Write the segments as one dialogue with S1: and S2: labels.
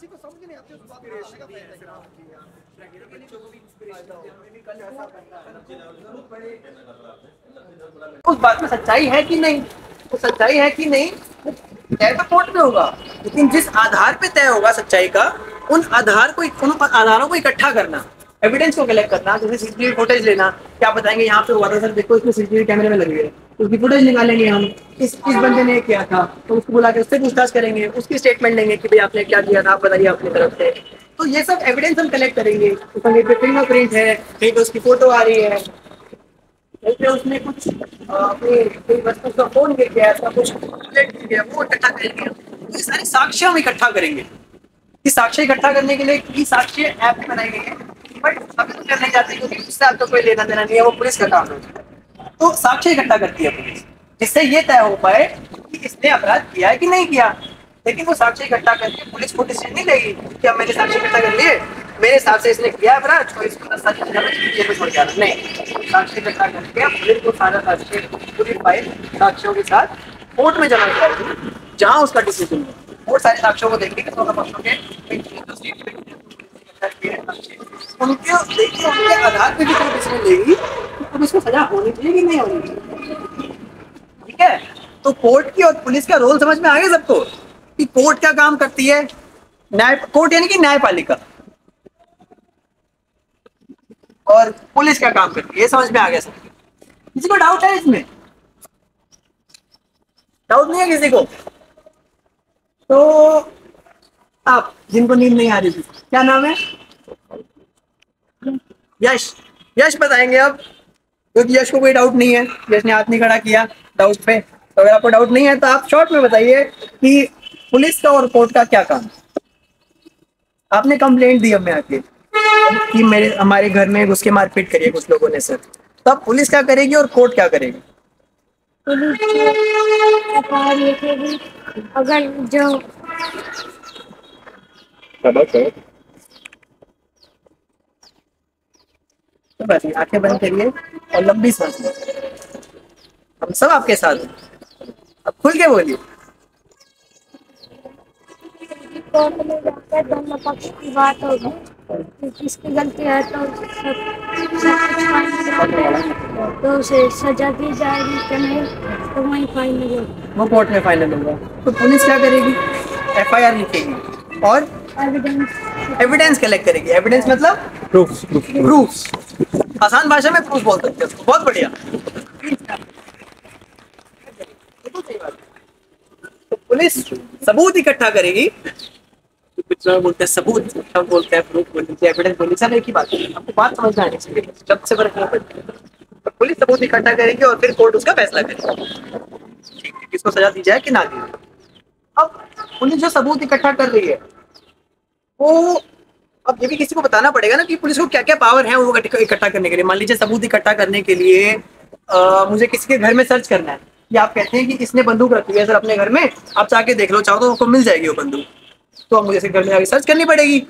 S1: किसी को समझ नहीं आती उस बात को आने का फायदा क्या? उस बात में सच्चाई है कि नहीं, तो सच्चाई है कि नहीं तय तो कोर्ट में होगा, लेकिन जिस आधार पे तय होगा सच्चाई का, उन आधारों को इकट्ठा करना, एविडेंस को कलेक्ट करना, जैसे सीसीटीवी फुटेज लेना, क्या बताएंगे यहाँ पे हुआ था सर, देखो इसमें सीसीटीवी कैमरे में लगी है, उसकी फुटेज निकालेंगे हम, इस बंदे ने किया था तो उसको बुला के उससे पूछताछ करेंगे, उसकी स्टेटमेंट लेंगे कि भाई आपने क्या किया था, आप बताइए अपनी तरफ से। तो ये सब एविडेंस हम कलेक्ट करेंगे, कहीं पे फिंगरप्रिंट है, कहीं पे उसकी फोटो आ रही है, कहीं पे उसने कुछ अपनी कोई वस्तु का फोन गिर गया, ऐसा कुछ गया, वो इकट्ठा करेंगे। तो ये सारे साक्ष्य हम इकट्ठा करेंगे। इस साक्ष्य इकट्ठा करने के लिए ई साक्ष्य ऐप भी बनाई गई है, बट अभी तो करने जाते हैं क्योंकि उससे आपको कोई लेना देना नहीं है, वो पुलिस का काम है। तो साक्ष्य इकट्ठा करती है पुलिस, जिससे ये तय हो पाए कि इसने अपराध किया है कि नहीं किया। लेकिन वो साक्ष्य इकट्ठा करके पुलिस को डिसीजन नहीं देगी कि अब मैंने साक्ष्य इकट्ठा कर लिए, मेरे हिसाब से इसने किया अपराध तो इसको 10 साल की सजा में जेल में छोड़ दिया। नहीं, साक्ष्य इकट्ठा करके पुलिस को सारा साक्ष्य पूरी फाइल साक्ष्यों के साथ कोर्ट में जमा करेगी, जहाँ उसका डिसीजन है। और सारे साक्ष्यों को देखेंगे दोनों पक्षों के, उनके देखिए उनके आधार पे भी कोई डिसीजन लेगी कि पुलिस को सजा होनी चाहिए कि नहीं होनी चाहिए। ठीक है, तो कोर्ट की और पुलिस का रोल समझ में आ गया सबको कि कोर्ट क्या काम करती है, कोर्ट यानी कि न्यायपालिका, और पुलिस क्या काम करती है, ये समझ में आ गया सबको। किसी को डाउट है इसमें? डाउट नहीं है किसी को? तो आप जिनको नींद नहीं आ रही थी, क्या नाम है? यश। यश बताएंगे अब, क्योंकि यश को कोई डाउट नहीं है, यश ने हाथ नहीं खड़ा किया डाउट पे। तो अगर आपको डाउट नहीं है तो आप शॉर्ट में बताइए कि पुलिस का और कोर्ट का क्या काम। आपने कंप्लेंट दी हमें आके कि हमारे घर में घुस के मारपीट करी है कुछ लोगों ने सर, तो अब पुलिस क्या करेगी और कोर्ट क्या करेगी?
S2: पुलिस लिखेगी, अगर जो
S1: तो बस आंखें बंद करिए और लंबी सांस लीजिए, हम सब आपके साथ हैं। अब खुल के बोलिए।
S2: कोर्ट में जाकर दोनों पक्ष की बात होगी कि किसकी गलती है, तो सब कुछ फाइनल तो उसे सजा दी जाएगी कि नहीं, तो वही फाइनल होगा,
S1: वो कोर्ट में फाइनल होगा। तो पुलिस क्या करेगी? एफआईआर लिखेगी और एविडेंस कलेक्ट करेगी। एविडेंस मतलब प्रूफ, आसान भाषा में प्रूफ बोल सकते हैं। बहुत बढ़िया। तो पुलिस सबूत इकट्ठा करेगी, बोलते हैं सबूत, सब बोलते हैं प्रूफ, बोलते हैं एविडेंस, बोलते हैं एक ही बात है, आपको बात समझ में आनी चाहिए, शब्द से फर्क नहीं पड़ता। तो पुलिस सबूत इकट्ठा करेगी और फिर कोर्ट उसका फैसला करेगी, ठीक है, किसको सजा दी जाए कि ना दी जाए। अब पुलिस जो सबूत इकट्ठा कर रही है वो, अब ये भी किसी को बताना पड़ेगा ना कि पुलिस को क्या क्या पावर है वो इकट्ठा करने के लिए। मान लीजिए सबूत इकट्ठा करने के लिए मुझे किसी के घर में सर्च करना है, या आप कहते हैं कि इसने बंदूक रखी है सर अपने घर में, आप जाके देख लो, चाहो तो आपको मिल जाएगी वो बंदूक, तो अब मुझे इसे घर में जाके सर्च करनी पड़ेगी।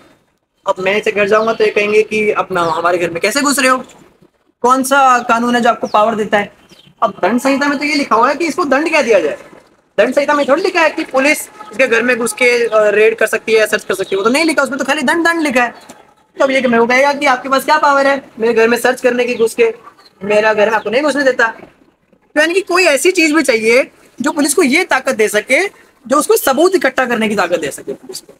S1: अब मैं इसे घर जाऊंगा तो ये कहेंगे कि अपना हमारे घर में कैसे घुस रहे हो, कौन सा कानून है जो आपको पावर देता है? अब दंड संहिता में तो ये लिखा हुआ है कि इसको दंड क्या दिया जाए, दंड संहिता में थोड़ी लिखा है कि पुलिस इसके घर में घुस के रेड कर सकती है, सर्च कर सकती है, वो तो नहीं लिखा, उसमें तो खाली दंड लिखा है। तो अब ये मेरे को कहेगा कि आपके पास क्या पावर है मेरे घर में सर्च करने की, घुस के मेरा घर में आपको नहीं घुसने देता। तो यानी कि कोई ऐसी चीज भी चाहिए जो पुलिस को ये ताकत दे सके, जो उसको सबूत इकट्ठा करने की ताकत दे सके पुलिस को,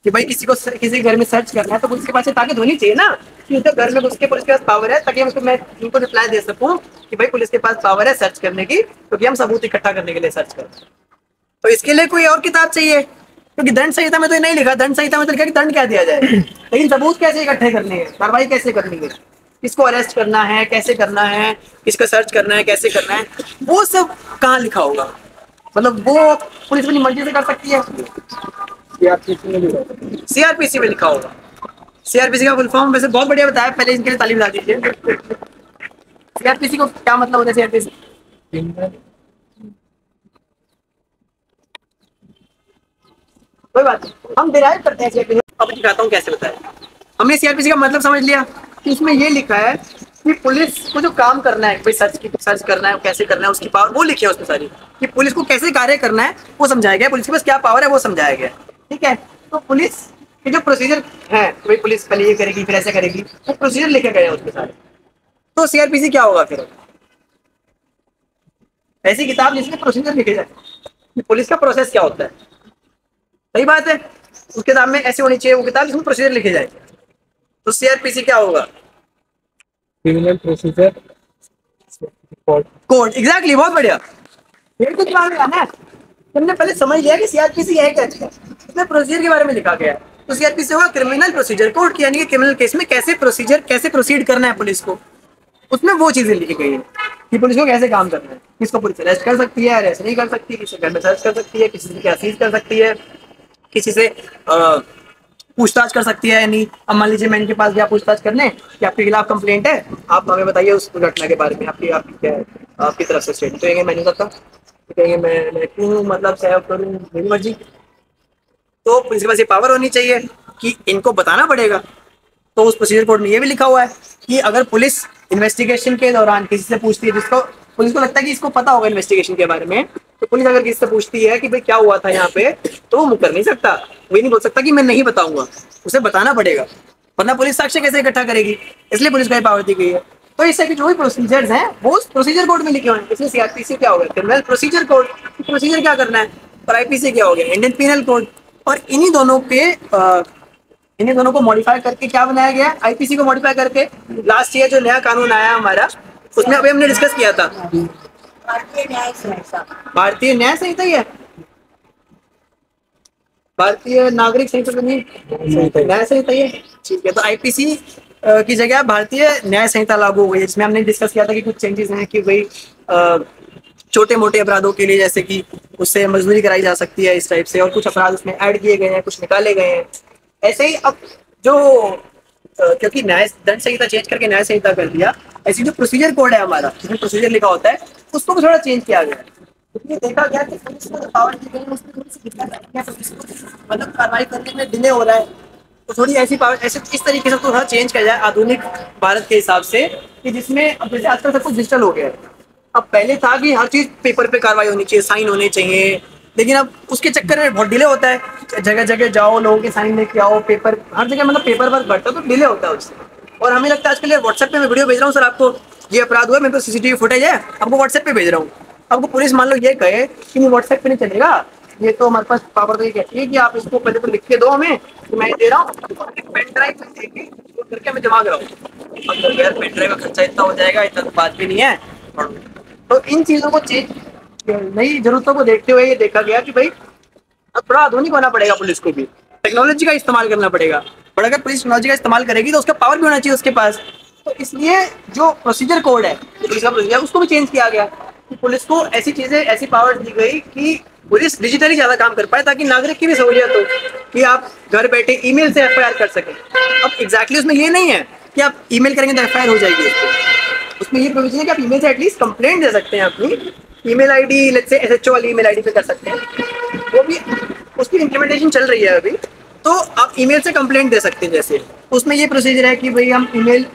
S1: कि भाई किसी घर में सर्च करना है तो पुलिस के पास ये ताकत होनी चाहिए ना कि उसके घर में घुस के पुलिस के पास पावर है, ताकि मैं उनको रिप्लाई दे सकूं कि भाई पुलिस के पास पावर है सर्च करने की, क्योंकि हम सबूत इकट्ठा करने के लिए सर्च करते हैं। तो इसके लिए कोई और किताब चाहिए, क्योंकि दंड संहिता में तो ये नहीं लिखा, दंड संहिता में तो लिखा कि दंड क्या दिया जाए, लेकिन सबूत कैसे इकट्ठे करने हैं, कार्रवाई कैसे करनी है, किसको अरेस्ट करना है, कैसे करना है, किसका सर्च करना है, कैसे करना है, वो सब कहाँ लिखा होगा? मतलब वो पुलिस अपनी मर्जी से कर सकती है? सीआरपीसी में लिखा होगा। सीआरपीसी का फुल फॉर्म वैसे बहुत बढ़िया बताया, पहले इनके लिए तालीम ला दीजिए। सीआरपीसी को क्या मतलब होता है? सीआरपीसी कोई बात नहीं, हम डिराइव करते हैं सीआरपीसी। अब दिखाता हूँ कैसे बताया। हमने सीआरपीसी का मतलब समझ लिया कि इसमें ये लिखा है कि पुलिस को जो काम करना है, भाई सर्च करना है, कैसे करना है, उसकी पावर वो लिखी है उसमें सारी, कि पुलिस को कैसे कार्य करना है वो समझाया गया, पुलिस के पास क्या पावर है वो समझाया गया। ठीक है, तो पुलिस कि जो प्रोसीजर है वही पुलिस पहले ये करेगी फिर ऐसे करेगी, वो प्रोसीजर लेके गए हैं उसके सारे। तो सीआरपीसी क्या होगा फिर? ऐसी किताब जिसमें प्रोसीजर लिखे जाए कि पुलिस का प्रोसेस क्या होता है। सही बात है, उस किताब में ऐसी होनी चाहिए वो किताब जिसमें प्रोसीजर लिखे जाए। तो सीआरपीसी क्या होगा?
S3: Criminal procedure
S1: code. एग्जैक्टली, बहुत बढ़िया। ये तो दिमाग में आना है, तुमने पहले समझ लिया कि सीआरपीसी है क्या चीज, इसमें प्रोसीजर के बारे में लिखा गया है। तो सीआरपीसी होगा क्रिमिनल प्रोसीजर कोड, यानी कि क्रिमिनल केस में कैसे प्रोसीजर, कैसे प्रोसीड करना है पुलिस को, उसमें वो चीजें लिखी गई है कि पुलिस को कैसे काम करना है। किसको पुलिस अरेस्ट कर सकती है, अरेस्ट नहीं कर सकती, किसी घर में सर्च कर सकती है, किसी से क्या सीज कर सकती है, किसी से पूछताछ कर सकती है। यानी अब मान लीजिए मैं इनके पास गया पूछताछ करने कि आपके खिलाफ कंप्लेंट है, आप हमें बताइए उस घटना के बारे में, आपकी आपकी क्या है, आपकी तरफ से स्टेट। तो कहेंगे मैं नहीं करता, तो कहेंगे मैं क्यों मतलब सहयोग करूँ, मेरी मर्जी। तो पुलिस के पास ये पावर होनी चाहिए कि इनको बताना पड़ेगा। तो उस प्रोसीजर कोड में ये भी लिखा हुआ है कि अगर पुलिस इन्वेस्टिगेशन के दौरान किसी से पूछती है, जिसको पुलिस को लगता है कि इसको पता होगा इन्वेस्टिगेशन के बारे में, तो पुलिस अगर किसी से पूछती है कि भाई क्या हुआ था यहाँ पे, तो वो मुकर नहीं सकता, वो ये नहीं बोल सकता कि मैं नहीं बताऊंगा, उसे बताना पड़ेगा, वरना पुलिस साक्ष्य कैसे इकट्ठा करेगी। इसलिए पुलिस को ये पावर दी गई है। तो इससे जो भी प्रोसीजर्स हैं वो उस प्रोसीजर कोड में लिखे हुए हैं। इसलिए सीआरपीसी क्या हो गया? क्रिमिनल प्रोसीजर कोड, प्रोसीजर क्या करना है। और आईपीसी क्या हो गया? Indian penal code. और इन्हीं दोनों को मॉडिफाई करके क्या बनाया गया? आईपीसी को मॉडिफाई करके लास्ट ईयर जो नया कानून आया हमारा, उसमें अभी हमने डिस्कस किया था भारतीय न्याय संहिता। भारतीय न्याय संहिता ही है, भारतीय नागरिक संहिता तो नहीं, न्याय संहिता ही है। ठीक है, तो आईपीसी की जगह भारतीय न्याय संहिता लागू हो गई है, जिसमें हमने डिस्कस किया था कि कुछ चेंजेस हैं कि भाई छोटे मोटे अपराधों के लिए जैसे कि उससे मजदूरी कराई जा सकती है इस टाइप से, और कुछ अपराध उसमें ऐड किए गए हैं, कुछ निकाले गए हैं। ऐसे ही अब जो क्योंकि न्याय दंड संहिता चेंज करके न्याय संहिता कर दिया, ऐसी जो प्रोसीजर कोड है हमारा जिसमें प्रोसीजर लिखा होता है, उसको भी थोड़ा चेंज किया गया है। क्योंकि देखा गया कि पुलिस को पावर दी गई है, उसमें थोड़ी सी दिक्कत है, पुलिस को मतलब कार्रवाई करने में डिले हो रहा है। तो थोड़ी ऐसी पावर ऐसे इस तरीके से थोड़ा चेंज किया जाए आधुनिक भारत के हिसाब से, कि जिसमें अब जैसे आजकल सब कुछ डिजिटल हो गया है। अब पहले था कि हर चीज पेपर पे कार्रवाई होनी चाहिए, साइन होने चाहिए, लेकिन अब उसके चक्कर में बहुत डिले होता है। जगह जगह जाओ, लोगों के साइन लेके आओ, पेपर हर जगह मतलब पेपर वर्क बढ़ता है, तो डिले होता है उससे। और हमें लगता है आजकल व्हाट्सएप पे मैं वीडियो भेज रहा हूँ, सर आपको ये अपराध हुआ, मेरे पास सीसीटीवी फुटेज है, आपको व्हाट्सएप पे भेज रहा हूँ। आपको पुलिस मान लो ये कहे कि नहीं व्हाट्सएप पे नहीं चलेगा, ये तो हमारे पास पावर तो ये कहती है कि आप इसको पहले तो लिख के दो हमें, तो मैं दे रहा हूँ, पेन ड्राइव में देके करके हमें जमा कराओ। अब तो यार पेन ड्राइव का खर्चा इतना हो जाएगा, इतना तो बात भी नहीं है। तो इन चीजों को चेंज, नई जरूरतों को देखते हुए ये देखा गया कि भाई अब थोड़ा आधुनिक होना पड़ेगा, पुलिस को भी टेक्नोलॉजी का इस्तेमाल करना पड़ेगा। और अगर पुलिस टेक्नोलॉजी का इस्तेमाल करेगी तो उसका पावर भी होना चाहिए उसके पास। तो इसलिए जो प्रोसीजर कोड है पुलिस का प्रोसीजर, उसको भी चेंज किया गया कि पुलिस को ऐसी चीजें, ऐसी पावर दी गई कि पुलिस डिजिटली ज्यादा काम कर पाए, ताकि नागरिक की भी सहूलियत हो कि आप घर बैठे ईमेल से एफआईआर कर सकें। अब एग्जैक्टली उसमें ये नहीं है कि आप ईमेल करेंगे तो एफआईआर हो जाएगी, उसमें ये प्रोविजन है कि आप ईमेल से एटलीस्ट कंप्लेंट दे सकते हैं, अपनी email ID let's say SHO वाली ईमेल आईडी पे कर सकते हैं। वो भी उसकी इम्प्लीमेंटेशन चल रही है अभी, तो आप ईमेल से कंप्लेंट दे सकते हैं। जैसे उसमें ये प्रोसीजर है कि भाई हम ईमेल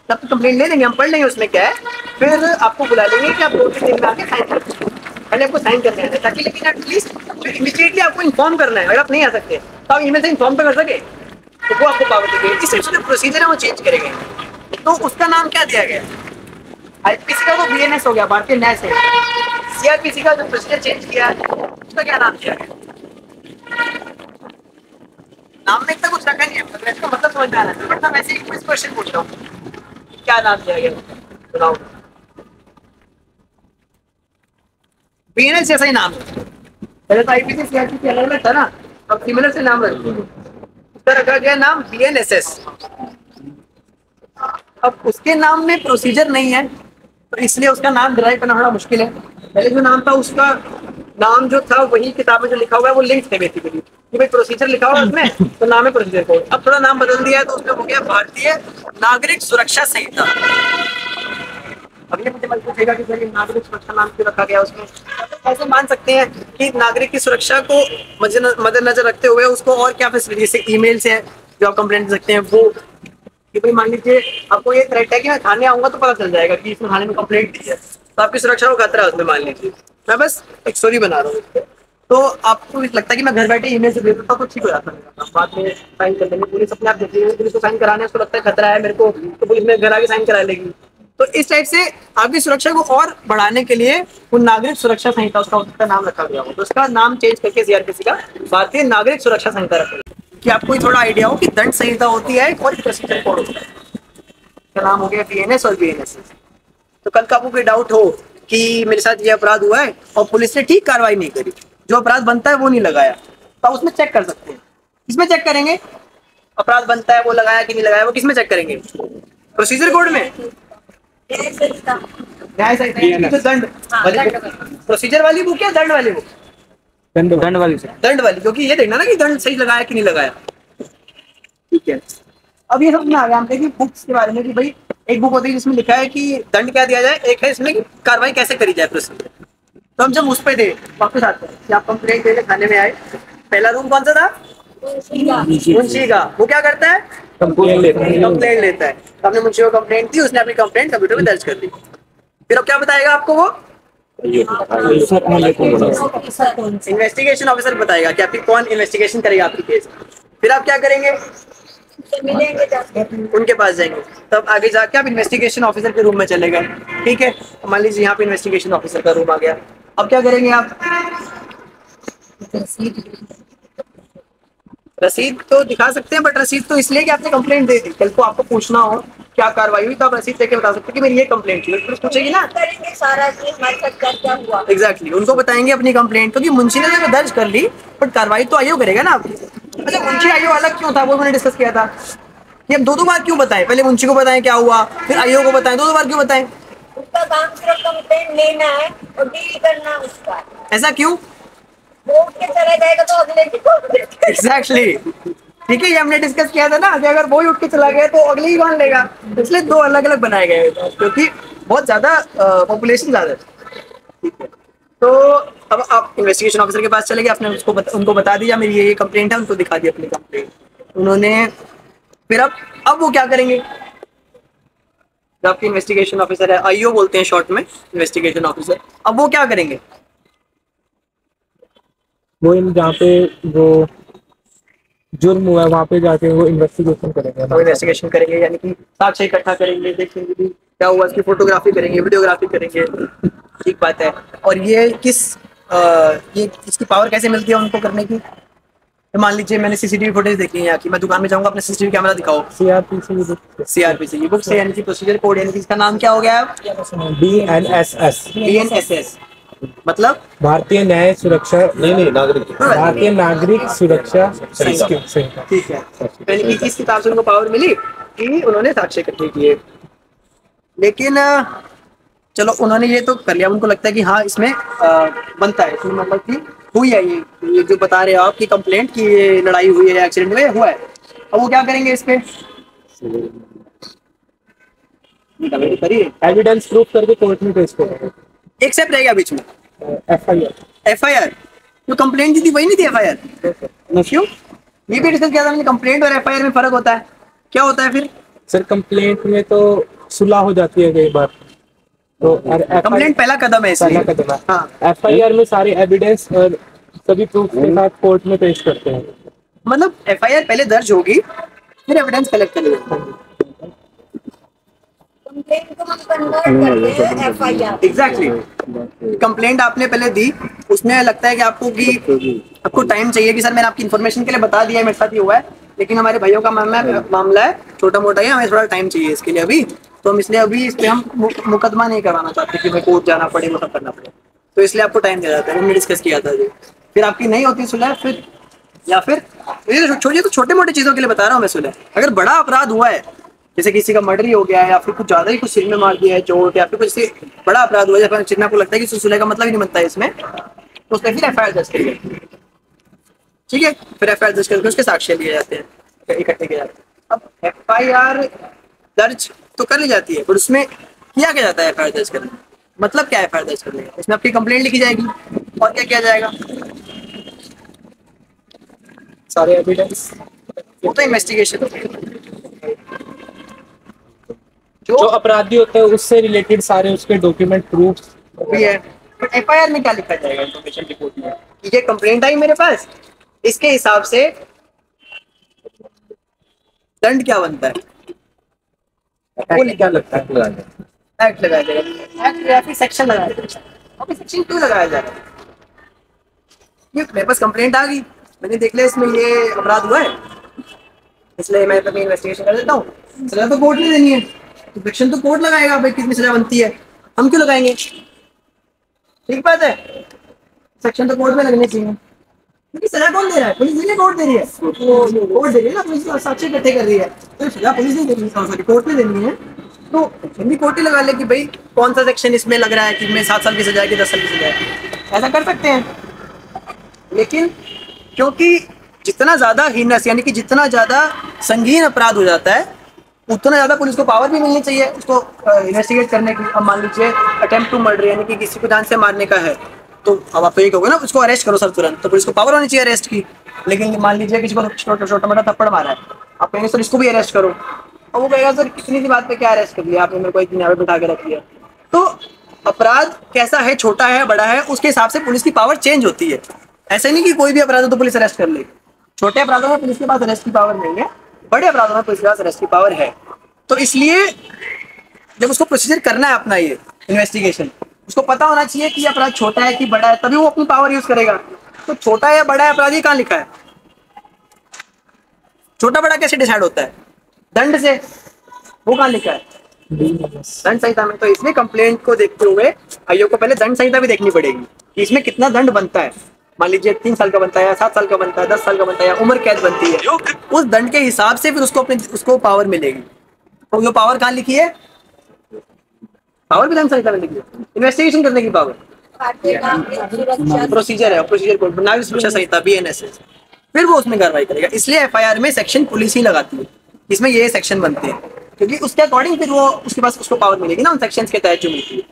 S1: तब तो कंप्लेंट ले लेंगे, हम पढ़ लेंगे उसमें क्या है, फिर आपको बुला लेंगे कि आप 2-3 दिन में आके साइन कर दीजिए। पहले आपको साइन करने हैं ताकि, लेकिन एटलीस्ट इमीडिएटली आपको इन्फॉर्म करना है। अगर आप नहीं आ सकते तो आप ईमेल से इन्फॉर्म कर सके, तो वो आपको पावर दी गई। इस तरह से प्रोसीजर है वो चेंज करेंगे। तो उसका नाम क्या दिया गया? आईपीसी का वो बीएनएस हो गया, भारतीय न्याय संहिता। सीआरपीसी का जो प्रोसीजर चेंज किया है उसका क्या नाम दिया गया? नाम में इतना कुछ रखा नहीं है, मतलब इसका मतलब समझ में आना है। बट मैं वैसे ही कुछ क्वेश्चन पूछ रहा हूँ, क्या नाम दिया गया बताओ। बीएनएस जैसा ही नाम है, पहले तो आईपीसी सीआरपीसी अलग अलग था ना, अब सिमिलर से नाम रख दिया, उसका रखा गया नाम बीएनएसएस। अब उसके नाम में प्रोसीजर नहीं है, तो इसलिए उसका नाम डिराइव करना थोड़ा मुश्किल है। पहले जो नाम था उसका नाम जो था वही किताब में जो लिखा हुआ है वो लिंक थे बेसिकली, कि भाई प्रोसीजर लिखा हुआ है उसमें, तो नाम है प्रोसीजर कोड। अब थोड़ा नाम बदल दिया है, तो उसमें हो गया भारतीय नागरिक सुरक्षा संहिता। अब ये मुझे मत पूछेगा कि सर नागरिक सुरक्षा नाम क्यों रखा गया उसमें। ऐसे मान सकते हैं कि नागरिक की सुरक्षा को मद्देनजर रखते हुए उसको और क्या फैसिलिटी, जैसे ईमेल से जो आप कंप्लेंट दे सकते हैं वो, कि भाई मान लीजिए आपको ये थ्रेट है कि मैं थाने आऊंगा तो पता चल जाएगा कि इसने थाने में कंप्लेंट दी है, तो आपकी सुरक्षा को खतरा है उसमें। मान लीजिए मैं बस एक स्टोरी बना रहा हूँ, तो आपको लगता है कि मैं घर बैठे ईमेल से भेज देता हूँ तो ठीक हो जाता है, बाद में साइन कर लेंगे, पुलिस अपने आप देख लेगी, पुलिस को साइन कराने उसको लगता है खतरा है मेरे को, तो पुलिस मेरे घर आके साइन करा लेगी। तो इस टाइप से आपकी सुरक्षा को और बढ़ाने के लिए वो नागरिक सुरक्षा संहिता उसका नाम रखा गया हो, तो उसका नाम चेंज करके सीआरपीसी का भारतीय नागरिक सुरक्षा संहिता रखा गया। कि आपको थोड़ा आइडिया हो कि दंड संहिता होती है और प्रोसीजर कोड होता है, का नाम हो गया बीएनएस और बीएनएस। तो कल का आपको कोई डाउट हो कि मेरे साथ ये अपराध हुआ है और पुलिस ने ठीक कार्रवाई नहीं करी, जो अपराध बनता है वो नहीं लगाया, तो आप उसमें चेक कर सकते हैं। किसमें चेक करेंगे अपराध बनता है वो लगाया कि नहीं लगाया, वो किसमें चेक करेंगे? प्रोसीजर कोड में, न्याय संहिता, तो दंड वाली प्रोसीजर वाली बुक या दंड वाली बुक?
S3: दंड वाली से।
S1: दंड वाली, क्योंकि ये देखना ना कि दंड सही लगाया कि नहीं लगाया। ठीक है, अब ये समझ में आ गया हमने कि बुक्स के बारे में, कि भाई एक बुक होती है जिसमें लिखा है कि दंड क्या दिया जाए, एक है इसमें कि कार्रवाई कैसे करी जाए प्रोसीजर। तो हम जब उस पे थे वापस आते हैं कि आप कंप्लेंट देने थाने में आए, पहला रूम कौन सा था? मुंशी का। वो क्या करता है?
S3: कंप्लेंट
S1: लेता है। तो हमने मुंशी को कंप्लेंट दी, उसने अपनी कंप्लेंट कंप्यूटर में दर्ज कर दी। फिर अब क्या बताएगा आपको वो? इन्वेस्टिगेशन ऑफिसर बताएगा कि आपकी कौन इन्वेस्टिगेशन करेगा आपकी केस। फिर आप क्या करेंगे? उनके पास जाएंगे, तब आगे जाके आप इन्वेस्टिगेशन ऑफिसर के रूम में चले गए। ठीक है, मान लीजिए यहाँ पे इन्वेस्टिगेशन ऑफिसर का रूम आ गया। अब क्या करेंगे आप? रसीद तो दिखा सकते हैं, बट रसीद तो इसलिए कि आपने कंप्लेंट दे दी। कल को आपको पूछना हो क्या कार्रवाई हुई तो आप रसीद देके बता सकते हैं कि मेरी ये कंप्लेंट थी, पुलिस पूछेगी ना
S2: करेंगे सारा कि हमारे साथ क्या क्या हुआ।
S1: एग्जैक्टली, उनको बताएंगे अपनी कंप्लेंट, क्योंकि मुंशी ने तो दर्ज कर ली बट कार्रवाई तो आयोग करेगा ना आपकी। अच्छा, मुंशी आयोग अलग क्यों था वो मैंने डिस्कस किया था कि हम दो बार क्यों बताएं, पहले मुंशी को बताएं क्या हुआ, फिर आयोग को बताएं, दो बार क्यों बताएं?
S2: उसका काम सिर्फ कंप्लेंट लेना है और डील करना उसका।
S1: ऐसा क्यों?
S2: वो उठ के चला जाएगा तो अगले की
S1: एग्जैक्टली ठीक है, ये हमने डिस्कस किया था ना कि अगर वो ही उठ के चला गया तो अगले ही कौन लेगा, इसलिए दो अलग अलग बनाए गए क्योंकि बहुत ज्यादा पॉपुलेशन ज्यादा है। ठीक है, तो अब आप इन्वेस्टिगेशन ऑफिसर के पास चले गए, आपने उनको बता दिया मेरी ये कंप्लेंट है, उनको दिखा दी अपनी कंप्लेंट उन्होंने। फिर अब वो क्या करेंगे? जो आपकी इन्वेस्टिगेशन ऑफिसर है, आईओ बोलते हैं शॉर्ट में, इन्वेस्टिगेशन ऑफिसर, अब वो क्या करेंगे?
S3: वो जहाँ पे वो जुर्म हुआ है वहाँ पे जाके वो इन्वेस्टिगेशन करेंगे।
S1: वो इन्वेस्टिगेशन करेंगे, यानी कि साक्ष्य इकट्ठा करेंगे, देखेंगे कि क्या हुआ, इसकी फोटोग्राफी करेंगे, वीडियोग्राफी करेंगे। ठीक बात है। और ये ये इसकी पावर कैसे मिलती है उनको करने की? तो मान लीजिए मैंने सीसीटीवी फुटेज देखी है यहाँ की, मैं दुकान में जाऊंगा, अपने सीसीटीवी कैमरा दिखाओ। सीआरपीसी की बुक से, यानी कि प्रोसीजर कोड, यानी कि इसका नाम क्या हो गया? बीएनएसएस मतलब
S3: भारतीय न्याय सुरक्षा,
S4: नहीं नागरिक,
S3: भारतीय नागरिक सुरक्षा संहिता।
S1: ठीक है, यानी कि इस किताब से उनको पावर मिली कि उन्होंने साक्ष्य इकट्ठे किए। लेकिन चलो उन्होंने ये तो कर लिया, उनको लगता है कि हाँ इसमें बनता है, इसमें मतलब कि हुई है ये जो बता रहे हो आप की कंप्लेंट की ये लड़ाई हुई है, एक्सीडेंट हुआ हुआ है। अब वो क्या करेंगे इस पे?
S3: एविडेंस प्रूफ करके कोर्ट में पेश करेंगे।
S1: एक स्टेप रह गया बीच में, एफआईआर। जो कंप्लेंट दी थी वही नहीं थी एफआईआर? क्यों? ये भी डिस्कस किया था हमने, कंप्लेंट और एफआईआर में फर्क होता है। क्या होता है फिर?
S3: सर कंप्लेंट में तो सुलह हो जाती है कई बार, तो
S1: कंप्लेंट पहला कदम है,
S3: पहला कदम है।
S1: हाँ,
S3: एफआईआर में सारे एविडेंस और सभी प्रूफ के साथ कोर्ट में पेश करते हैं।
S1: मतलब एफआईआर पहले दर्ज होगी फिर एविडेंस कलेक्ट करेंगे।
S2: कंप्लेंट को हम कन्वर्ट करते हैं एफआईआर।
S1: एग्जैक्टली, कंप्लेंट आपने पहले दी, उसमें लगता है कि आपको टाइम चाहिए कि सर मैंने आपकी इन्फॉर्मेशन के लिए बता दिया है, मेरे साथ ही हुआ है, लेकिन हमारे भाइयों का मामला है, छोटा मोटा ही, हमें थोड़ा टाइम चाहिए इसके लिए अभी, तो हम इसलिए अभी इस पर हम मुकदमा नहीं करवाना चाहते कि मैं कोर्ट जाना पड़े, वो सब करना पड़े, तो इसलिए आपको टाइम दिया जाता है। हमने डिस्कस किया था ये। फिर आपकी नहीं होती सुलह, फिर या फिर छोड़िए, तो छोटे मोटे चीज़ों के लिए बता रहा हूँ मैं सुलह। अगर बड़ा अपराध हुआ है, जैसे किसी का मर्डर ही हो गया है या फिर कुछ ज्यादा ही कुछ सिर में मार दिया है चोट, या फिर कुछ बड़ा अपराध हुआ है जब चिन्ह को लगता है कि सुलह का मतलब ही नहीं बनता है इसमें, तो उसमें फिर एफआईआर दर्ज करिए। ठीक है, फिर एफआईआर दर्ज करके उसके साक्ष्य लिए जाते हैं, इकट्ठे किए जाते हैं। अब एफआईआर दर्ज तो कर ली जाती है, पर उसमें किया क्या जाता है एफआईआर दर्ज करने? मतलब क्या है एफआईआर दर्ज करने का? इसमें आपकी कंप्लेंट लिखी जाएगी और क्या किया जाएगा?
S3: सारे एविडेंस,
S1: वो तो इन्वेस्टिगेशन
S3: जो अपराधी होता है उससे रिलेटेड सारे उसके डॉक्यूमेंट प्रूफ
S1: भी है। तो एफआईआर में क्या लिखा जाएगा? इन्फॉर्मेशन रिपोर्ट में ये कंप्लेंट आई मेरे पास, इसके हिसाब से दंड क्या बनता है,
S3: क्या लगता है
S1: एक्ट लगाया जाएगा, एक्ट या फिर सेक्शन लगाया जाएगा। अभी सेक्शन क्यों लगाया जा रहा है? ये मेरे पास कंप्लेंट आ गई, मैंने देख लिया इसमें ये अपराध हुआ है, इसलिए मैं अपनी इन्वेस्टिगेशन कर देता हूँ। सजा तो कोर्ट ने देनी है, तो सेक्शन तो कोर्ट लगाएगा भाई कितनी सजा बनती है, हम क्यों लगाएंगे? ठीक बात है, सेक्शन तो कोर्ट में लगने चाहिए। क्योंकि सजा कौन दे रहा है? पुलिस नहीं, कोर्ट दे रही है। कोर्ट दे रही है ना, पुलिस साक्ष्य इकट्ठे कर रही है, तो सजा पुलिस नहीं दे रही, सॉरी कोर्ट ने देनी है। तो हिंदी कोर्ट ही लगा ले कि भाई कौन सा सेक्शन इसमें लग रहा है कि मैं 7 साल की सजा है कि 10 साल की सजा है, ऐसा कर सकते हैं। लेकिन क्योंकि जितना ज्यादा हीनस यानी कि जितना ज्यादा संगीन अपराध हो जाता है, उतना ज्यादा पुलिस को पावर भी मिलनी चाहिए उसको इन्वेस्टिगेट करने की। अब मान लीजिए अटेम्प्ट टू मर्डर यानी कि किसी को जान से मारने का है, तो अब आप तो ये कहोगे ना उसको अरेस्ट करो सर तुरंत, तो पुलिस को पावर होनी चाहिए अरेस्ट की। लेकिन मान लीजिए किसी को छोटा मोटा थप्पड़ मारा है, आप कहेंगे सर इसको भी अरेस्ट करो, और वो कहेगा सर कितनी सी बात पे क्या अरेस्ट कर लिया आपने, मेरे को एक दिन यहाँ पे बिठा के रख लिया। तो अपराध कैसा है, छोटा है बड़ा है, उसके हिसाब से पुलिस की पावर चेंज होती है। ऐसे नहीं कि कोई भी अपराध हो तो पुलिस अरेस्ट कर ले। छोटे अपराधों में पुलिस के पास अरेस्ट की पावर नहीं है, बड़े अपराधों में पुलिस के पास अरेस्ट की पावर है। तो इसलिए जब उसको प्रोसीजर करना है अपना ये इन्वेस्टिगेशन, उसको पता होना चाहिए कि अपराध छोटा है कि बड़ा है, तभी वो अपनी पावर यूज करेगा। तो छोटा है बड़ा है अपराधी कहाँ लिखा है? छोटा बड़ा कैसे डिसाइड होता है? दंड से, वो कहाँ लिखा है? दंड संहिता में। तो इसमें कंप्लेंट को देखते हुए आयोग को पहले दंड संहिता भी देखनी पड़ेगी कि इसमें कितना दंड बनता है। मान लीजिए 3 साल का बनता है, 7 साल का बनता है, 10 साल का बनता है, या उम्र कैद बनती है, उस दंड के हिसाब से फिर उसको पावर मिलेगी। तो वो पावर कहाँ लिखी है? पावर भी दंड संहिता में लिखी है, इन्वेस्टिगेशन करने की पावर, प्रोसीजर है, प्रोसीजर कोड नागरिक सुरक्षा संहिता BNSS, फिर वो उसमें कार्रवाई करेगा। इसलिए FIR में सेक्शन पुलिस ही लगाती है, इसमें ये सेक्शन बनते हैं, क्योंकि उसके अकॉर्डिंग फिर वो उसके पास उसको पावर मिलेगी ना उन सेक्शंस के तहत जो मिलती है।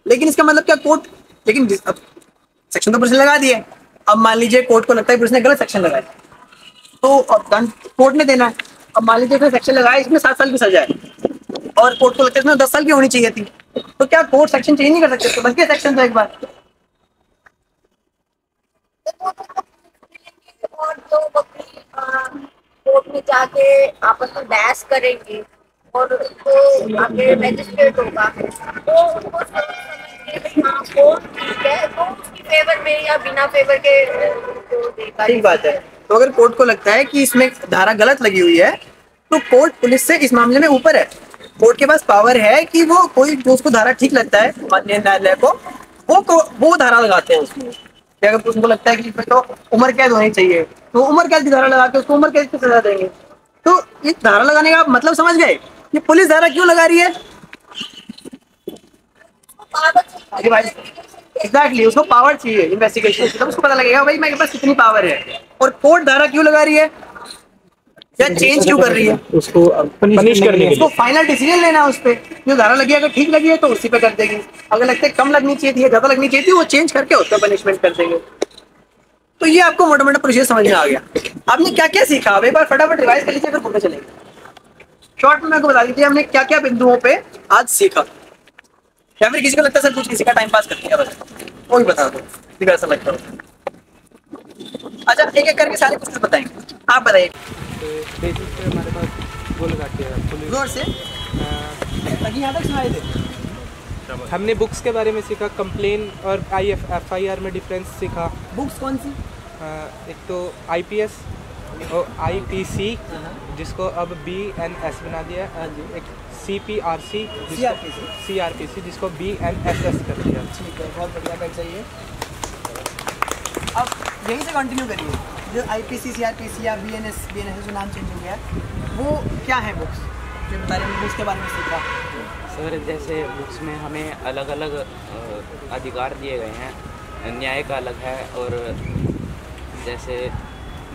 S1: लेकिन इसका मतलब क्या कोर्ट, लेकिन सेक्शन तो पुलिस ने लगा दिया, अब मान लीजिए कोर्ट को लगता है पुलिस ने गलत सेक्शन लगाया, तो अब दंड कोर्ट ने देना है। अब मान लीजिए सेक्शन लगाया इसमें 7 साल की सजा है, और कोर्ट को लगता है इसमें 10 साल की होनी चाहिए थी, तो क्या कोर्ट सेक्शन चेंज नहीं कर सकते? तो बच गया सेक्शन तो एक बार।
S2: और तो बकरी कोर्ट में जाके आपस में बहस करेंगे और उनको आगे मैजिस्ट्रेट होगा, तो उनको कोर्ट ठीक है तो उसकी फेवर में या बिना फेवर के उनको देगा।
S1: ठीक बात है। तो अगर कोर्ट को लगता है कि इसमें धारा गलत लगी हुई है, तो कोर्ट पुलिस से इस मामले में ऊपर है। कोर्ट के पास पावर है कि वो कोई जो उसको धारा ठीक लगता है माननीय न्यायालय को, वो धारा लगाते हैं उसमें। कि अगर उनको लगता है कि इसमें तो उम्र कैद होनी चाहिए, तो उम्र कैद की धारा लगा के उसको उम्र कैद की सजा देंगे। तो ये धारा लगाने का आप मतलब समझ गए कि पुलिस धारा क्यों लगा रही है? अरे भाई एग्जैक्टली, उसको पावर चाहिए इन्वेस्टिगेशन, तब उसको पता लगेगा भाई मेरे पास कितनी पावर है। और कोर्ट धारा क्यों लगा रही है या चेंज क्यों कर रही है?
S3: उसको पनिश करने के लिए।
S1: उसको फाइनल डिसीजन लेना है उस पे, जो धारा लगी है अगर ठीक लगी है तो उसी पे कर देगी, अगर लगता है कम लगनी चाहिए थी या ज्यादा लगनी चाहिए थी वो चेंज करके उस पर पनिशमेंट कर देंगे। तो ये आपको मोटा मोटा प्रोसीजर समझ में आ गया। आपने क्या क्या सीखा, अब एक बार फटाफट रिवाइज कर लीजिए, फिर पता चलेगा। शॉर्ट में मेरे को बता दीजिए हमने क्या क्या बिंदुओं पे आज सीखा, या फिर किसी को लगता है सर कुछ किसी का टाइम पास करती है, बस वो ही बता दो किसी का ऐसा लगता है। अच्छा एक एक करके सारे कुछ बताएंगे, आप बताइए
S3: बेसिक पे हमारे पास वो लगाती है पुलिस।
S1: जोर से ताकि यहाँ तक सुनाई दे।
S3: हमने बुक्स के बारे में सीखा, कंप्लेन और FIR में डिफरेंस सीखा।
S1: बुक्स कौन सी?
S3: एक तो IPS और IPC जिसको अब BNS बना दिया है, एक CPRC CRPC जिसको BNSS कर दिया।
S1: ठीक है, बहुत बढ़िया, कर चाहिए। अब यहीं से कंटिन्यू करिए, जो IPC CRPC या BNSS जो नाम चेंज हो गया है, वो क्या है बुक्स जो बता रहे हैं, बुक्स के बारे में सीखा।
S4: सर जैसे बुक्स में हमें अलग अलग अधिकार दिए गए हैं, न्याय का अलग है और जैसे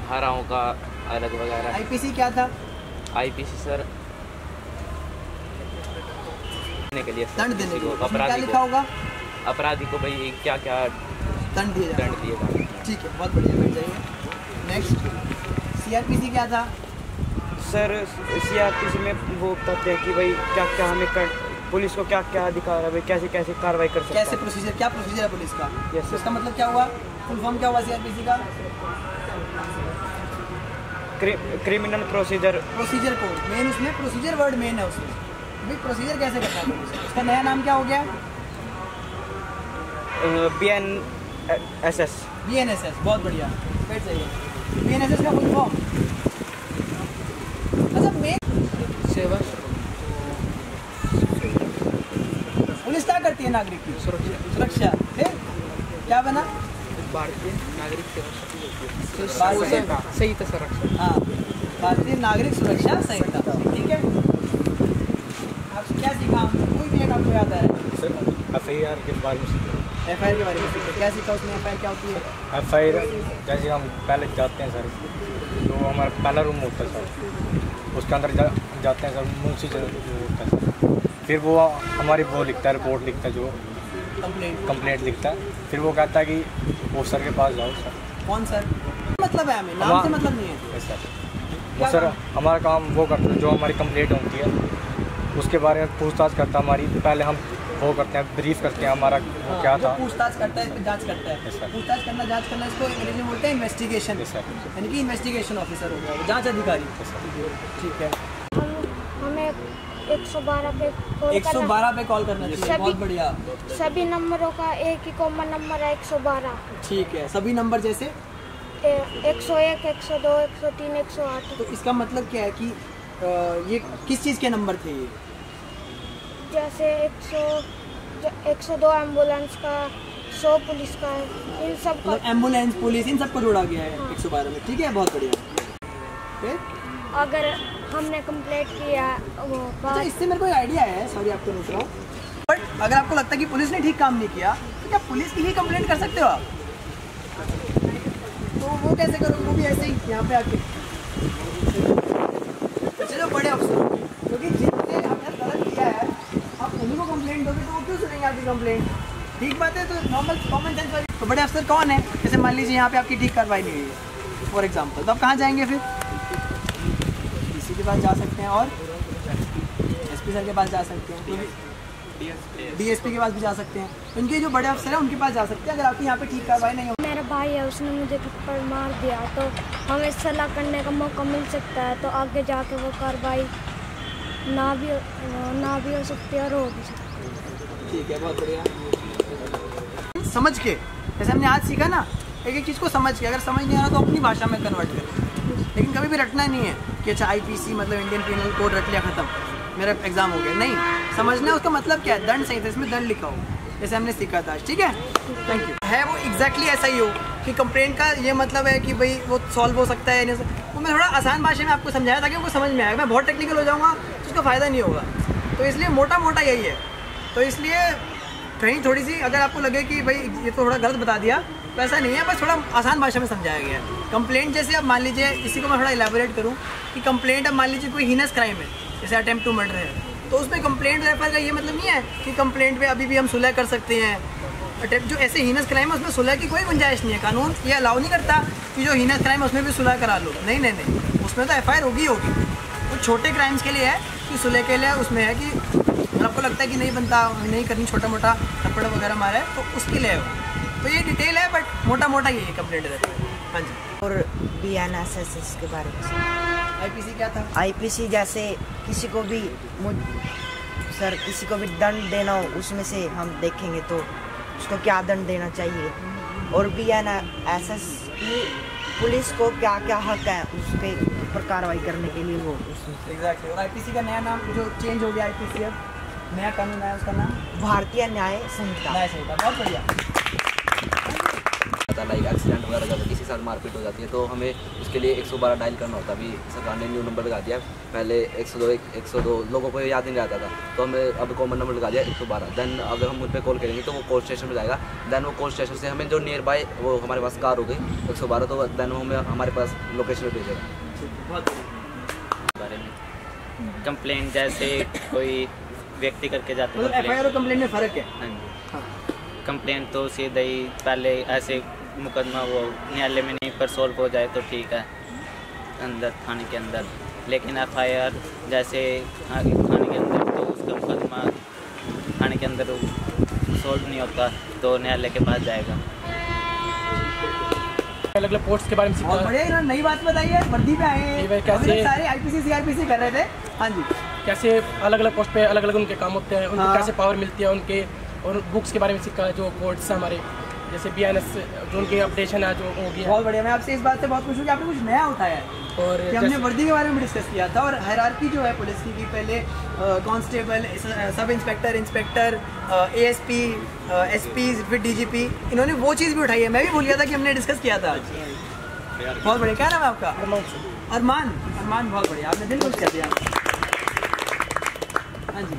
S4: धाराओं का अलग वगैरह।
S1: IPC क्या था?
S4: IPC सर देने के लिए
S1: दंड देने के लिए, उसमें क्या
S4: अपराधी
S1: लिखा होगा?
S4: अपराधी को भाई क्या क्या
S1: दंड दिए जाएगा।
S4: दंड दिए जाए।
S1: ठीक है, बहुत बढ़िया, कर चाहिए। नेक्स्ट CRPC क्या था?
S5: सर CRPC में वो कहते हैं कि भाई क्या क्या हमें पुलिस को क्या क्या अधिकार है, भाई कैसे कैसे कार्रवाई कर सकते हैं,
S1: कैसे प्रोसीजर, क्या प्रोसीजर है पुलिस का?
S5: Yes, sir.
S1: इसका मतलब क्या हुआ? फुल फॉर्म क्या हुआ सीआरपीसी का?
S5: Criminal procedure
S1: procedure code main, उसमें प्रोसीजर वर्ड मेन है उसमें। भाई प्रोसीजर कैसे करता है पुलिस? उसका नया नाम क्या हो गया?
S5: BNSS।
S1: BNSS, बहुत बढ़िया, फिर सही है। BNSS का फुल फॉर्म, अच्छा मेन
S3: सेवा
S1: पुलिस क्या करती है? नागरिक की सुरक्षा। फिर क्या बना?
S3: भारतीय नागरिक सेवा
S1: संहिता।
S3: संहिता संरक्षण।
S1: हाँ, भारतीय नागरिक सुरक्षा संहिता, ठीक है। आप क्या सीखा? कोई भी एक आपको याद आ रहा है?
S6: FIR के बारे में सीखा।
S1: FIR के बारे में सीखा, क्या सीखा उसमें? FIR क्या होती है?
S6: FIR जैसे हम पहले जाते हैं सर, तो हमारा पहला रूम होता है सर, उसके अंदर जाते हैं सर, मुंशी जो होता है सर, फिर वो हमारी वो लिखता है, रिपोर्ट लिखता है, जो कंप्लेंट लिखता है, फिर वो कहता है कि वो सर के पास जाओ सर।
S1: कौन सर? मतलब है हमें नाम से मतलब नहीं है
S6: सर। वो सर हमारा काम वो करता है, जो हमारी कंप्लेंट होती है उसके बारे में पूछताछ करता है हमारी। पहले हम वो करते हैं, ब्रीफ करते हैं हमारा वो क्या था।
S1: पूछताछ करता है, इस पर जांच करता है। पूछताछ करना, जांच करना, इसको अंग्रेजी में बोलते हैं इन्वेस्टिगेशन, यानी कि इन्वेस्टिगेशन ऑफिसर हो गया, जांच अधिकारी, ठीक है।
S2: हमें 112 पे कॉल
S1: 112 पे कॉल करना चाहिए, बहुत बढ़िया।
S2: सभी नंबरों का एक ही कॉमन नंबर है, 112।
S1: ठीक है, सभी नंबर जैसे
S2: 101, 102, 103, 108।
S1: तो इसका मतलब क्या है कि ये किस चीज़ के नंबर थे ये?
S2: जैसे 102 एम्बुलेंस का, 100 पुलिस का, इन सब का।
S1: एम्बुलेंस, पुलिस, इन सबको जोड़ा गया है 112 में, ठीक है, बहुत बढ़िया। फिर
S2: अगर हमने कंप्लेंट किया वो
S1: अच्छा, इससे मेरे को एक आइडिया है, सॉरी आपको पूछ रहा हूँ, बट अगर आपको लगता है कि पुलिस ने ठीक काम नहीं किया तो क्या पुलिस की ही कंप्लेंट कर सकते हो आप? तो वो कैसे करोगे? वो भी ऐसे ही यहाँ पे आके चलो बड़े अफसर, क्योंकि जिसने आपने गलत किया है आप उन्हीं को कंप्लेंट दोगे तो वो क्यों सुनेंगे आपकी कंप्लेंट? ठीक बात है, तो नॉर्मल कॉमन सेंस वाली। तो बड़े अफसर कौन है? जैसे मान लीजिए यहाँ पे आपकी ठीक कार्रवाई नहीं हुई है फॉर एग्जाम्पल, तो आप कहाँ जाएंगे? फिर डीसी के पास जा सकते हैं और एसपी सर के पास जा सकते हैं, डीएसपी के पास भी जा सकते हैं। इनके जो बड़े अफसर हैं उनके पास जा सकते हैं अगर आपकी यहाँ पे ठीक कार्रवाई नहीं हो।
S2: मेरा भाई है, उसने मुझे थप्पड़ मार दिया, तो हमें सलाह करने का मौका मिल सकता है, तो आगे जाके वो कार्रवाई ना भी हो सकती है और हो भी सकती है।
S1: ठीक है, बहुत बढ़िया। समझ के, जैसे हमने आज सीखा ना, एक एक चीज़ को समझ के, अगर समझ नहीं आ रहा तो अपनी भाषा में कन्वर्ट करें, लेकिन कभी भी रटना नहीं है कि अच्छा IPC मतलब इंडियन पीनल कोड रट लिया, खत्म, मेरा एग्जाम हो गया। नहीं, समझना है उसका मतलब क्या है, दंड सही था, इसमें दंड लिखा हो, जैसे हमने सीखा था, ठीक है। Thank you. है वो एग्जैक्टली ऐसा ही हो कि कंप्लेंट का ये मतलब है कि भाई वो सॉल्व हो सकता है, नहीं, वो मैं थोड़ा आसान भाषा में आपको समझाया ताकि उनको समझ में आएगा। मैं बहुत टेक्निकल हो जाऊँगा तो उसका फ़ायदा नहीं होगा, तो इसलिए मोटा मोटा यही है। तो इसलिए कहीं थोड़ी सी अगर आपको लगे कि भाई ये तो थोड़ा गलत बता दिया, तो ऐसा नहीं है, बस थोड़ा आसान भाषा में समझाया गया है। कंप्लेंट जैसे अब मान लीजिए, इसी को मैं थोड़ा इलेबोरेट करूँ कि कंप्लेंट अब मान लीजिए कोई हीनस क्राइम है, जैसे अटेम्प्ट टू मर्डर है, तो उसमें कंप्लेंट रेफर का ये मतलब नहीं है कि कंप्लेंट पे अभी भी हम सुलह कर सकते हैं। अटेम्प्ट जो ऐसे हीनस क्राइम है उसमें सुलह की कोई गुंजाइश नहीं है, कानून ये अलाउ नहीं करता कि जो हीनस क्राइम है उसमें भी सुलह करा लो, नहीं नहीं नहीं, उसमें तो FIR होगी। वो छोटे क्राइम्स के लिए है कि सुलह के लिए उसमें है कि अगर आपको लगता है कि नहीं बनता, नहीं करनी, छोटा मोटा थप्पड़ वगैरह मारा है तो उसके लिए है। तो ये डिटेल है, बट मोटा मोटा ये कंप्लेंट रहता है। हाँ जी।
S7: और BNSS के बारे में
S1: IPC क्या था?
S7: IPC जैसे किसी को भी किसी को भी दंड देना हो, उसमें से हम देखेंगे तो उसको क्या दंड देना चाहिए, और BNSS पुलिस को क्या क्या हक है उस पर ऊपर कार्रवाई करने के लिए वो
S1: एग्जैक्टली। और IPC का नया नाम जो चेंज हो गया, IPC अब नया कानून आया, उसका नाम
S7: भारतीय न्याय संहिता।
S1: न्याय संहिता, बहुत बढ़िया।
S8: लाइक एक्सीडेंट वगैरह जब किसी के साथ मारपीट हो जाती है तो हमें उसके लिए 112 डायल करना होता है। अभी सरकार ने न्यू नंबर लगा दिया, पहले 102 लोगों को याद नहीं रहता था, तो हमें अब कॉमन नंबर लगा दिया 112। देन अगर हम उन पर कॉल करेंगे तो वो कॉल स्टेशन पर जाएगा, देन वो कॉल स्टेशन से हमें जो नियर बाय वो हमारे पास कार हो गई 112, तो देन वो हमें हमारे पास लोकेशन पर भेजेगा।
S4: बारे में कंप्लेंट जैसे कोई व्यक्ति करके जाते हैं,
S1: FIR और कंप्लेंट में फ़र्क है।
S4: हाँ जी। कंप्लेंट तो सीधा ही पहले ऐसे मुकदमा वो न्यायालय में नहीं पर सॉल्व हो जाए तो ठीक है अंदर थाने के अंदर, लेकिन FIR जैसे थाने के अंदर तो उसका मुकदमा थाने के अंदर सॉल्व नहीं होता तो न्यायालय के पास जाएगा।
S9: अलग अलग पोस्ट के बारे में सीखा।
S1: बहुत बढ़िया, इन्होंने नई बात बताई है, वर्दी पे आए हैं,
S9: कैसे
S1: सारे आईपीसी सीआरपीसी कर रहे थे। हाँ जी,
S9: कैसे अलग अलग पोस्ट पे अलग अलग उनके काम होते हैं, उनको कैसे पावर मिलती है उनके, और बुक्स के बारे में सीखा है जो कोड्स हैं हमारे, जैसे BNS जो उनकी अपडेशन है जो हो गया।
S1: बहुत बढ़िया, मैं आपसे इस बात से बहुत खुश हूँ कि आपने कुछ नया उठाया है
S9: और
S1: कि हमने वर्दी के बारे में डिस्कस किया था। और हायरार्की जो है पुलिस की पहले constable, sub inspector, inspector, ASP, SP, फिर DGP, इन्होंने वो चीज़ भी उठाई है। मैं भी भूल गया था कि हमने डिस्कस किया था आज। बहुत बढ़िया, क्या नाम है आपका? अरमान। अरमान, बहुत बढ़िया, आपने दिल खुश कर दिया। हाँ जी,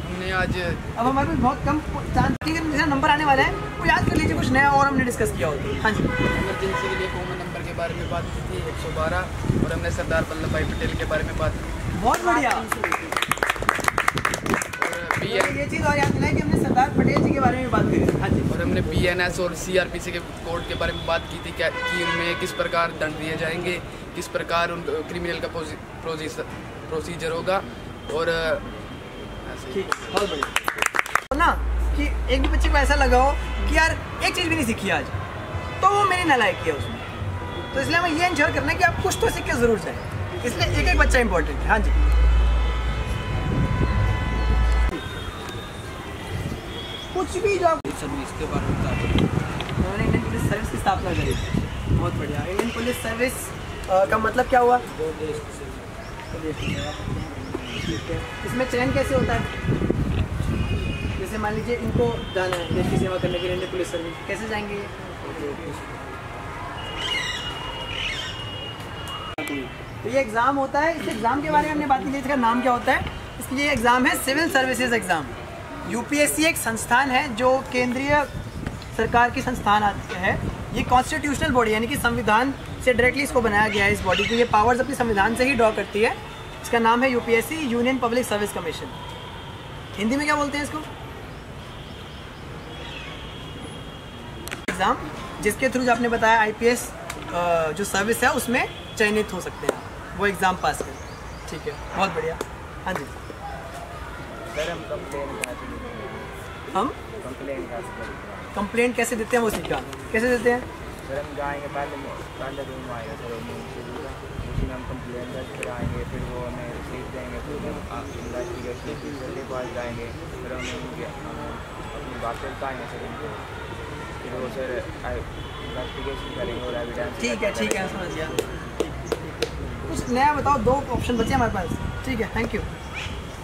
S10: हमने आज
S1: अब हमारे पास बहुत कम चांस के नंबर आने वाले हैं, वो याद कर लीजिए कुछ नया और हमने डिस्कस किया होता। हाँ जी,
S10: इमरजेंसी के लिए कॉमन नंबर के बारे में बात की थी 112, और हमने सरदार वल्लभ भाई पटेल के बारे में बात की।
S1: बहुत बढ़िया।
S10: और
S1: ये चीज़ और याद दिलाई कि हमने सरदार पटेल जी के बारे में बात करी। हाँ जी,
S10: और हमने BNS और CRPC के कोड के बारे में बात की थी, क्या कि उनमें किस प्रकार दंड दिए जाएंगे, किस प्रकार उन क्रिमिनल का प्रोसीजर होगा। और
S1: ठीक, बहुत बढ़िया ना कि एक भी बच्चे को ऐसा लगा हो कि यार एक चीज़ भी नहीं सीखी आज, तो वो मेरी नालायक है उसमें। तो इसलिए हमें ये इंश्योर करना है कि आप कुछ तो सीख के ज़रूर जाए, इसलिए एक एक बच्चा इंपॉर्टेंट है। हाँ जी, कुछ भी जो आप
S10: सर्विस के बारे में बता,
S1: उन्होंने इंडियन पुलिस सर्विस की स्थापना करी। बहुत बढ़िया। इंडियन पुलिस सर्विस का मतलब क्या हुआ? ठीक है, इसमें चयन कैसे होता है? जैसे मान लीजिए इनको जाना है देश की सेवा करने के लिए इंडियन पुलिस सर्विस, कैसे जाएंगे ये? तो ये एग्ज़ाम होता है। इस एग्ज़ाम के बारे में हमने बात की थी, इसका नाम क्या होता है? इसकी ये एग्ज़ाम है सिविल सर्विसेज एग्ज़ाम। UPSC एक संस्थान है जो केंद्रीय सरकार की संस्थान है। ये कॉन्स्टिट्यूशनल बॉडी यानी कि संविधान से डायरेक्टली इसको बनाया गया है। इस बॉडी को ये पावर्स अपनी संविधान से ही ड्रॉ करती है। इसका नाम है UPSC, union public service commission. Hindi में क्या बोलते हैं इसको? एग्ज़ाम जिसके थ्रू जो आपने बताया IPS जो सर्विस है उसमें चयनित हो सकते हैं, वो एग्ज़ाम पास करें। ठीक है, बहुत बढ़िया। हाँ जी,
S5: सर हम
S1: कंप्लेंट कैसे देते हैं वो सीखा। कैसे देते हैं?
S5: सर हम जाएंगे पहले रूम आएगा सर, उसमें हम कंप्लेंट दर्ज कराएंगे, फिर वो हमें रिसीव देंगे, फिर हम इन्वेस्टिगेशन के पास जाएंगे, फिर हम अपनी बातें बताएंगे सर उनको, फिर वो सर इन्वेस्टिगेशन करेंगे और एविडेंस।
S1: ठीक है, ठीक है, समझ गया। कुछ नया बताओ, 2 ऑप्शन बचे हमारे पास। ठीक है, थैंक यू।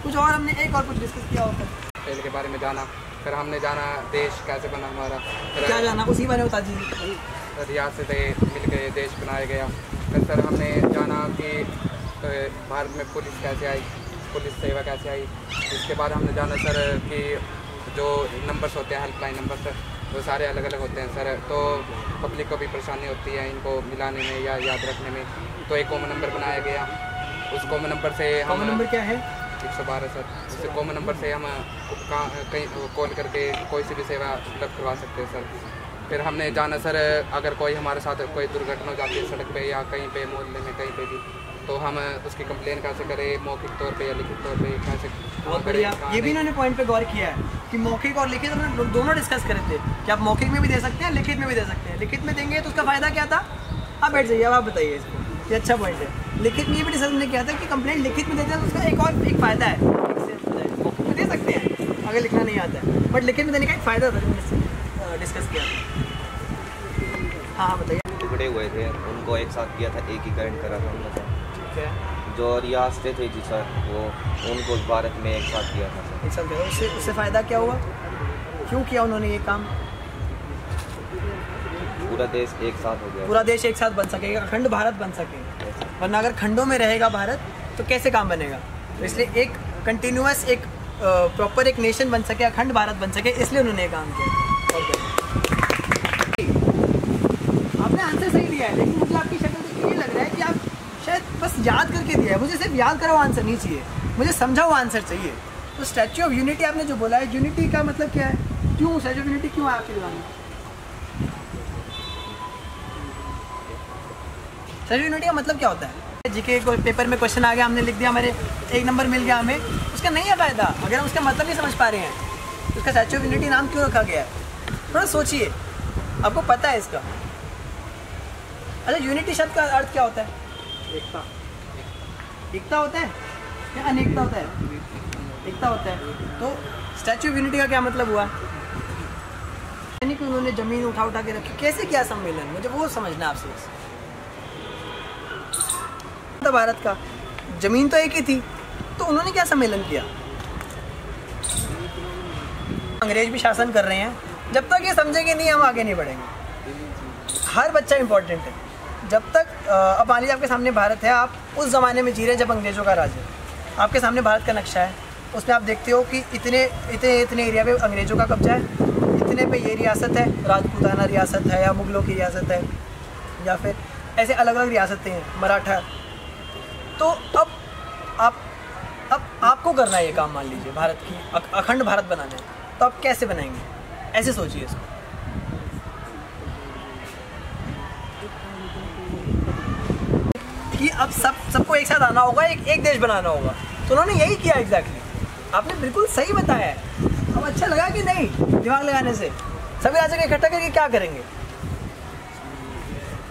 S1: कुछ और हमने एक और कुछ डिस्कस किया होता
S3: खेल के बारे में जाना, फिर हमने जाना देश कैसे बना हमारा, फिर
S1: क्या जाना उसी बारे में बता दीजिए।
S3: रियासतें मिल गए, देश बनाया गया। फिर सर हमने जाना कि भारत में पुलिस कैसे आई, पुलिस सेवा कैसे आई। इसके बाद हमने जाना सर कि जो नंबर्स होते हैं हेल्पलाइन नंबर सर, वो सारे अलग अलग होते हैं सर, तो पब्लिक को भी परेशानी होती है इनको मिलाने में या याद रखने में। तो एक कॉमन नंबर बनाया गया, उस कॉमन नंबर से हम,
S1: कॉमन नंबर क्या है?
S3: 112 सर। उस कॉमन नंबर से हम कहीं कॉल करके कोई सी भी सेवा उपलब्ध करवा सकते हैं सर। फिर हमने जाना सर अगर कोई हमारे साथ कोई दुर्घटना हो जाती है सड़क पे या कहीं पे मोहल्ले में कहीं पे भी, तो हम उसकी कंप्लेन कैसे करें, मौखिक तौर पे या लिखित तौर पे कैसे।
S1: बहुत बढ़िया, ये भी इन्होंने पॉइंट पे गौर किया है कि मौखिक और लिखित हमने दोनों डिस्कस करे थे कि आप मौखिक में भी दे सकते हैं, लिखित में भी दे सकते हैं। लिखित में देंगे तो उसका फ़ायदा क्या था? आप बैठ जाइए, अब आप बताइए इसको, ये अच्छा पॉइंट है। लिखित में ये भी डिस्कस हमने किया था कि कंप्लेंट लिखित में देते हैं तो उसका एक और एक फ़ायदा है। मौखिक में दे सकते हैं अगर लिखना नहीं आता है, बट लिखित में देने का एक फ़ायदा था जो डिस्कस किया। हाँ बताइए।
S11: टुकड़े हुए थे उनको एक साथ किया था, एकीकरण करा था हमने सर। ठीक है। जो रियासतें थी जी सर, वो उनको भारत में एक साथ किया था सर।
S1: एक साथ किया, उससे फ़ायदा क्या हुआ? क्यों किया उन्होंने ये काम?
S11: पूरा देश एक साथ हो गया,
S1: पूरा देश एक साथ बन सकेगा, अखंड भारत बन सके। वरना अगर खंडों में रहेगा भारत तो कैसे काम बनेगा? तो इसलिए एक कंटिन्यूअस एक प्रॉपर एक नेशन बन सके, अखंड भारत बन सके, इसलिए उन्होंने ये काम किया। आपने आंसर सही दिया है, लेकिन मुझे आपकी शक्ल देख के ये लग रहा है कि आप शायद बस याद करके दिया है। मुझे सिर्फ याद करा हुआ आंसर नहीं चाहिए, मुझे समझा हुआ आंसर चाहिए। तो स्टैच्यू ऑफ यूनिटी आपने जो बोला है, यूनिटी का मतलब क्या है? क्यों स्टैच्यू ऑफ यूनिटी क्यों है आपके दिमाग में? स्टैच्यू ऑफ यूनिटी का मतलब क्या होता है? जीके कोई पेपर में क्वेश्चन आ गया, हमने लिख दिया, हमारे 1 नंबर मिल गया हमें, उसका नहीं है फ़ायदा अगर हम उसका मतलब नहीं समझ पा रहे हैं। तो उसका स्टैच्यू ऑफ यूनिटी नाम क्यों रखा गया है? थोड़ा सोचिए, आपको पता है इसका। अच्छा, यूनिटी शब्द का अर्थ क्या होता है?
S3: एकता।
S1: एकता होता है या अनेकता होता है? एकता होता है। तो स्टैच्यू ऑफ यूनिटी का क्या मतलब हुआ? यानी कि उन्होंने जमीन उठा के रखी। कैसे किया सम्मेलन, मुझे वो समझना आपसे। तो भारत का जमीन तो एक ही थी, तो उन्होंने क्या सम्मेलन किया? अंग्रेज भी शासन कर रहे हैं, जब तक ये समझेंगे नहीं हम आगे नहीं बढ़ेंगे। हर बच्चा इंपॉर्टेंट है। जब तक अब मान लीजिए आपके सामने भारत है, आप उस ज़माने में जी रहे हैं जब अंग्रेज़ों का राज है। आपके सामने भारत का नक्शा है, उसमें आप देखते हो कि इतने एरिया पे अंग्रेज़ों का कब्जा है, इतने पे ये रियासत है, राजपूताना रियासत है या मुगलों की रियासत है, या फिर ऐसे अलग अलग रियासतें हैं, मराठा। तो अब आपको करना है ये काम, मान लीजिए भारत की अखंड भारत बनाना है, तो आप कैसे बनाएंगे? ऐसे सोचिए इसको। कि अब सबको एक साथ आना होगा, एक देश बनाना होगा। तो उन्होंने यही किया एग्जैक्टली। आपने बिल्कुल सही बताया है। अब अच्छा लगा कि नहीं? दिमाग लगाने से सभी राज्यों को इकट्ठा करके क्या करेंगे?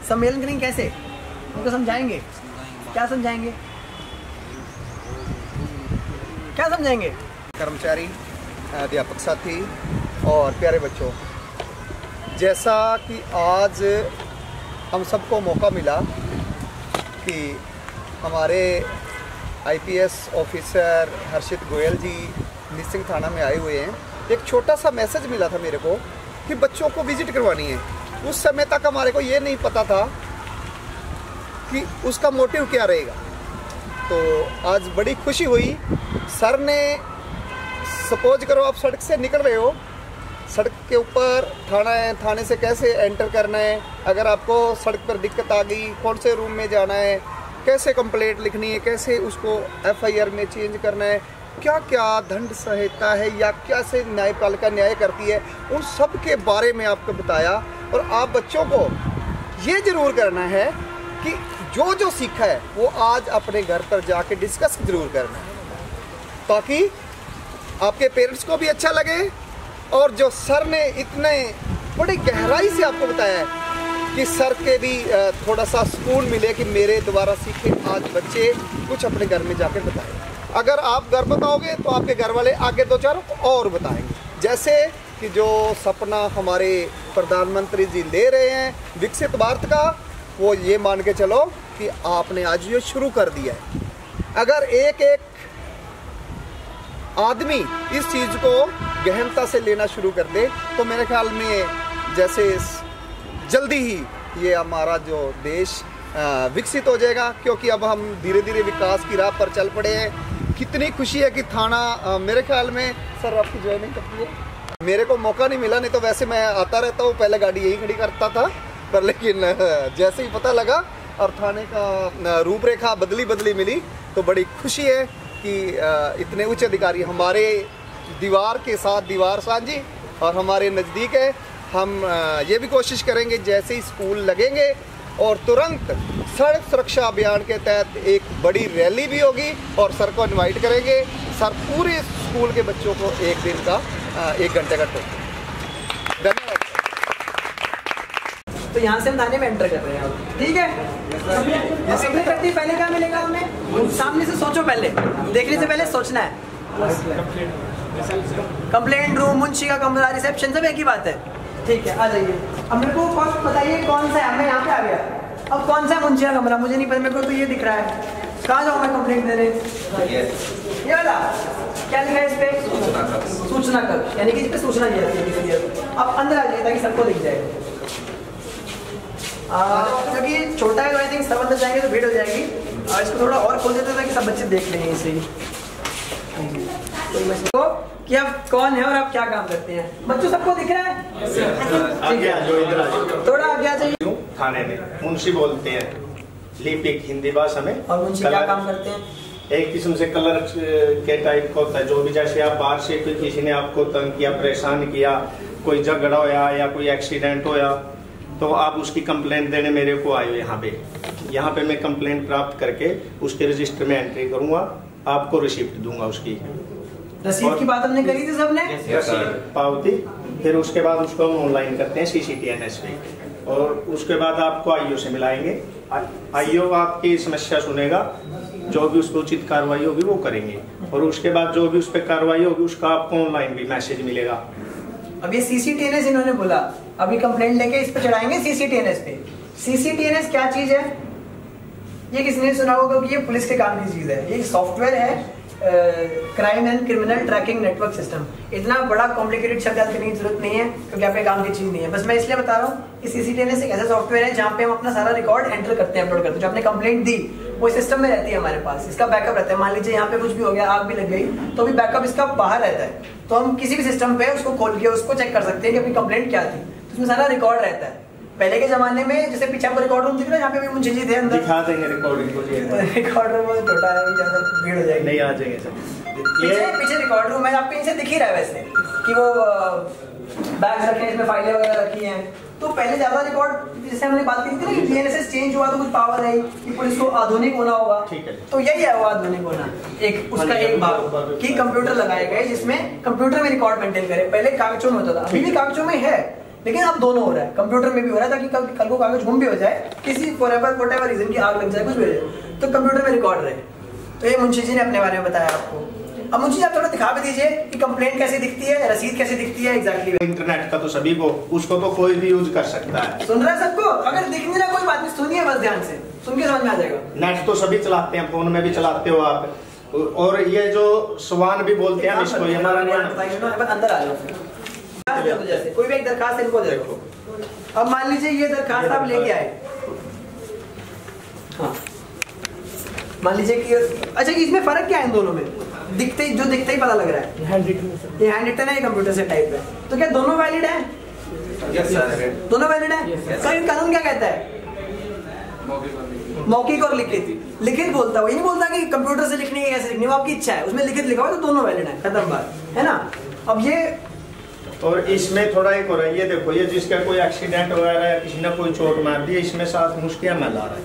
S1: सम्मेलन करेंगे। कैसे? उनको समझाएंगे। क्या समझाएंगे? क्या समझाएंगे?
S12: कर्मचारी, अध्यापक साथी और प्यारे बच्चों, जैसा कि आज हम सबको मौका मिला कि हमारे आईपीएस ऑफिसर हर्षित गोयल जी निसिंग थाना में आए हुए हैं, एक छोटा सा मैसेज मिला था मेरे को कि बच्चों को विजिट करवानी है। उस समय तक हमारे को ये नहीं पता था कि उसका मोटिव क्या रहेगा। तो आज बड़ी खुशी हुई। सर ने, सपोज करो आप सड़क से निकल रहे हो, सड़क के ऊपर थाना है, थाने से कैसे एंटर करना है, अगर आपको सड़क पर दिक्कत आ गई कौन से रूम में जाना है, कैसे कंप्लेंट लिखनी है, कैसे उसको एफआईआर में चेंज करना है, क्या क्या दंड संहिता है या कैसे न्यायपालिका न्याय करती है, उन सब के बारे में आपको बताया। और आप बच्चों को ये ज़रूर करना है कि जो जो सीखा है वो आज अपने घर पर जाके डिस्कस ज़रूर करना है, ताकि आपके पेरेंट्स को भी अच्छा लगे और जो सर ने इतने बड़ी गहराई से आपको बताया है कि सर के भी थोड़ा सा सुकून मिले कि मेरे द्वारा सीखे आज बच्चे कुछ अपने घर में जाके बताएं। अगर आप घर बताओगे तो आपके घर वाले आगे दो चार और बताएंगे। जैसे कि जो सपना हमारे प्रधानमंत्री जी ले रहे हैं विकसित भारत का, वो ये मान के चलो कि आपने आज ये शुरू कर दिया है। अगर एक एक आदमी इस चीज़ को गहनता से लेना शुरू कर दे तो मेरे ख्याल में जैसे जल्दी ही ये हमारा जो देश विकसित हो जाएगा, क्योंकि अब हम धीरे धीरे विकास की राह पर चल पड़े हैं। कितनी खुशी है कि थाना मेरे ख्याल में सर आपकी ज्वाइनिंग करती है। मेरे को मौका नहीं मिला, नहीं तो वैसे मैं आता रहता हूँ, पहले गाड़ी यही खड़ी करता था, पर लेकिन जैसे ही पता लगा और थाने का रूपरेखा बदली मिली तो बड़ी खुशी है कि इतने उच्च अधिकारी हमारे दीवार के साथ दीवार साझी और हमारे नज़दीक है। हम ये भी कोशिश करेंगे जैसे ही स्कूल लगेंगे और तुरंत सड़क सुरक्षा अभियान के तहत एक बड़ी रैली भी होगी और सर को इनवाइट करेंगे। सर पूरे स्कूल के बच्चों को एक दिन का 1 घंटे का टोक। धन्यवाद।
S1: तो यहाँ से हम थाने में एंटर कर रहे हैं, ठीक है? सबने करती पहले क्या मिलेगा हमें? सामने से सोचो, पहले देखने से पहले सोचना है। कंप्लेंट रूम, मुंशी का कमरा, रिसेप्शन, सब एक ही बात है, ठीक है? आ जाइए। अब मेरे को बताइए कौन सा है? मैं यहाँ पे आ गया, अब कौन सा है मुंशी का कमरा? मुझे नहीं पता, मेरे को तो ये दिख रहा है। कहाँ जाऊँ मैं कंप्लेंट देने? ये वाला क्या लिखा है इस पे? सूचना कक्ष, यानी कि इस पे सूचना दी जाती है। अब अंदर आ जाइए ताकि सबको दिख जाए, क्योंकि छोटा है तो आई थिंक सब अंदर जाएंगे तो भीड़ हो जाएगी। इसको थोड़ा और खोल देते ताकि सब बच्चे देख लेंगे इसे तो कि आप कौन है और आप क्या काम करते हैं। बच्चों सबको दिख रहा है? थोड़ा आगे आ जाइए।
S13: थाने में मुंशी बोलते हैं, लिपिक हिंदी भाषा में।
S1: और मुंशी क्या काम करते हैं?
S13: एक किस्म से कलर के टाइप का होता है, जो भी जैसे आप बाहर से कोई किसी ने आपको तंग किया, परेशान किया, कोई झगड़ा होया या कोई एक्सीडेंट होया, तो आप उसकी कंप्लेंट देने मेरे को आए यहाँ पे मैं कंप्लेंट प्राप्त करके उसके रजिस्टर में एंट्री करूंगा, आपको रिसिप्ट दूंगा उसकी।
S1: रसीद की बात हमने करी थी सबने,
S13: पावती, फिर उसके बाद उसको हम ऑनलाइन करते हैं CCTNS पे। और उसके बाद आपको आईओ से मिलाएंगे। आईओ आपकी समस्या सुनेगा, जो भी उसको उचित कार्रवाई होगी वो करेंगे, और उसके बाद जो भी उस पर कार्रवाई होगी उसका आपको ऑनलाइन भी मैसेज मिलेगा।
S1: अब ये CCTNS इन्होंने बोला, अभी कंप्लेंट लेके इस पे चढ़ाएंगे CCTNS पे। CCTNS क्या चीज है, ये किसने सुना होगा कि ये पुलिस के काम की चीज है। ये सॉफ्टवेयर है, crime and criminal tracking network system. इतना बड़ा कॉम्प्लिकेटेड शब्द याद करने की जरूरत नहीं है, क्योंकि आपके काम की चीज नहीं है। बस मैं इसलिए बता रहा हूँ कि CCTNS एक ऐसा सॉफ्टवेयर है जहाँ पे हम अपना सारा रिकॉर्ड एंटर करते हैं, अपलोड करते हैं। जो आपने कंप्लेंट दी वो सिस्टम में रहती है हमारे पास, इसका बैकअप रहता है। मान लीजिए यहाँ पे कुछ भी हो गया, आग भी लग गई, तो भी बैकअप इसका बाहर रहता है, तो हम किसी भी सिस्टम पे उसको खोल के उसको चेक कर सकते हैं कि अपनी कंप्लेंट क्या थी। तो उसमें सारा रिकॉर्ड रहता है। पहले के जमाने में जैसे पीछे आपको रिकॉर्ड रूम दिख रहा है, यहाँ पे भी मुंशी जी थे अंदर,
S13: दिखा देंगे रिकॉर्डिंग को।
S1: रिकॉर्ड रूम बहुत छोटा है, ज्यादा भीड़ हो जाएगी।
S13: नहीं, आ जाएंगे सर।
S1: पीछे रिकॉर्ड रूम है, आपको इनसे दिख ही रहा है वैसे कि वो बैग्स रखे हैं, इसमें फाइलें वगैरह रखी हैं। तो पहले ज्यादा रिकॉर्ड, जैसे हमने बात की थी ना कि DNSS चेंज हुआ तो कुछ पावर आई कि पुलिस को आधुनिक होना होगा, तो यही है वो आधुनिक होना। एक उसका एक भाग कि कंप्यूटर लगाए गए जिसमें कंप्यूटर में रिकॉर्ड मेंटेन करे। पहले कागजों में होता था, अभी भी कागजों में है, लेकिन अब दोनों हो रहा है, कंप्यूटर में भी हो रहा है, ताकि कल को कागज गुम भी हो जाए, किसी व्हाटएवर रीजन की आग लग जाए, कुछ भी हो जाए, तो कंप्यूटर में रिकॉर्ड रहे। तो ये मुंशी जी ने अपने बारे में बताया आपको। अब मुंशी जी आप थोड़ा दिखा भी दीजिए कि कंप्लेंट कैसे दिखती है, रसीद कैसे दिखती है एग्जैक्टली।
S13: इंटरनेट का तो सभी को, उसको तो कोई भी यूज कर सकता है।
S1: सुन रहा है सबको? अगर दिख नहीं रहा कोई बात नहीं, सुनिए बस ध्यान से, सुन के समझ में आ जाएगा।
S13: नेट तो सभी चलाते हैं, फोन में भी चलाते हो आप। और ये जो स्वान भी बोलते हैं इसको, ये हमारा
S1: अंदर आ जाओ। जैसे कोई भी एक दरखास्त इनको दे दो। अब मान लीजिए ये दरखास्त आप लेके आए, हाँ मान लीजिए कि अच्छा कि इसमें फर्क क्या है इन दोनों में? दिखते ही पता लग रहा है ये हैंड रिटन है, ये कंप्यूटर से टाइप है, तो क्या दोनों वैलिड है? दोनों वैलिड है। कानून क्या कहता है? मौखिक और लिखित। लिखित बोलता है, वो ये नहीं बोलता कि कंप्यूटर से लिखनी है कैसे लिखनी है, वो आपकी इच्छा है, उसमें लिखित लिखा हुआ तो दोनों वैलिड है, खत्म बात है ना। अब ये
S13: और इसमें थोड़ा एक हो रहा है, ये देखो, ये जिसका कोई एक्सीडेंट वगैरह है, किसी ने कोई चोट मार दी, इसमें साथ मुश्किल ML आ रहा है।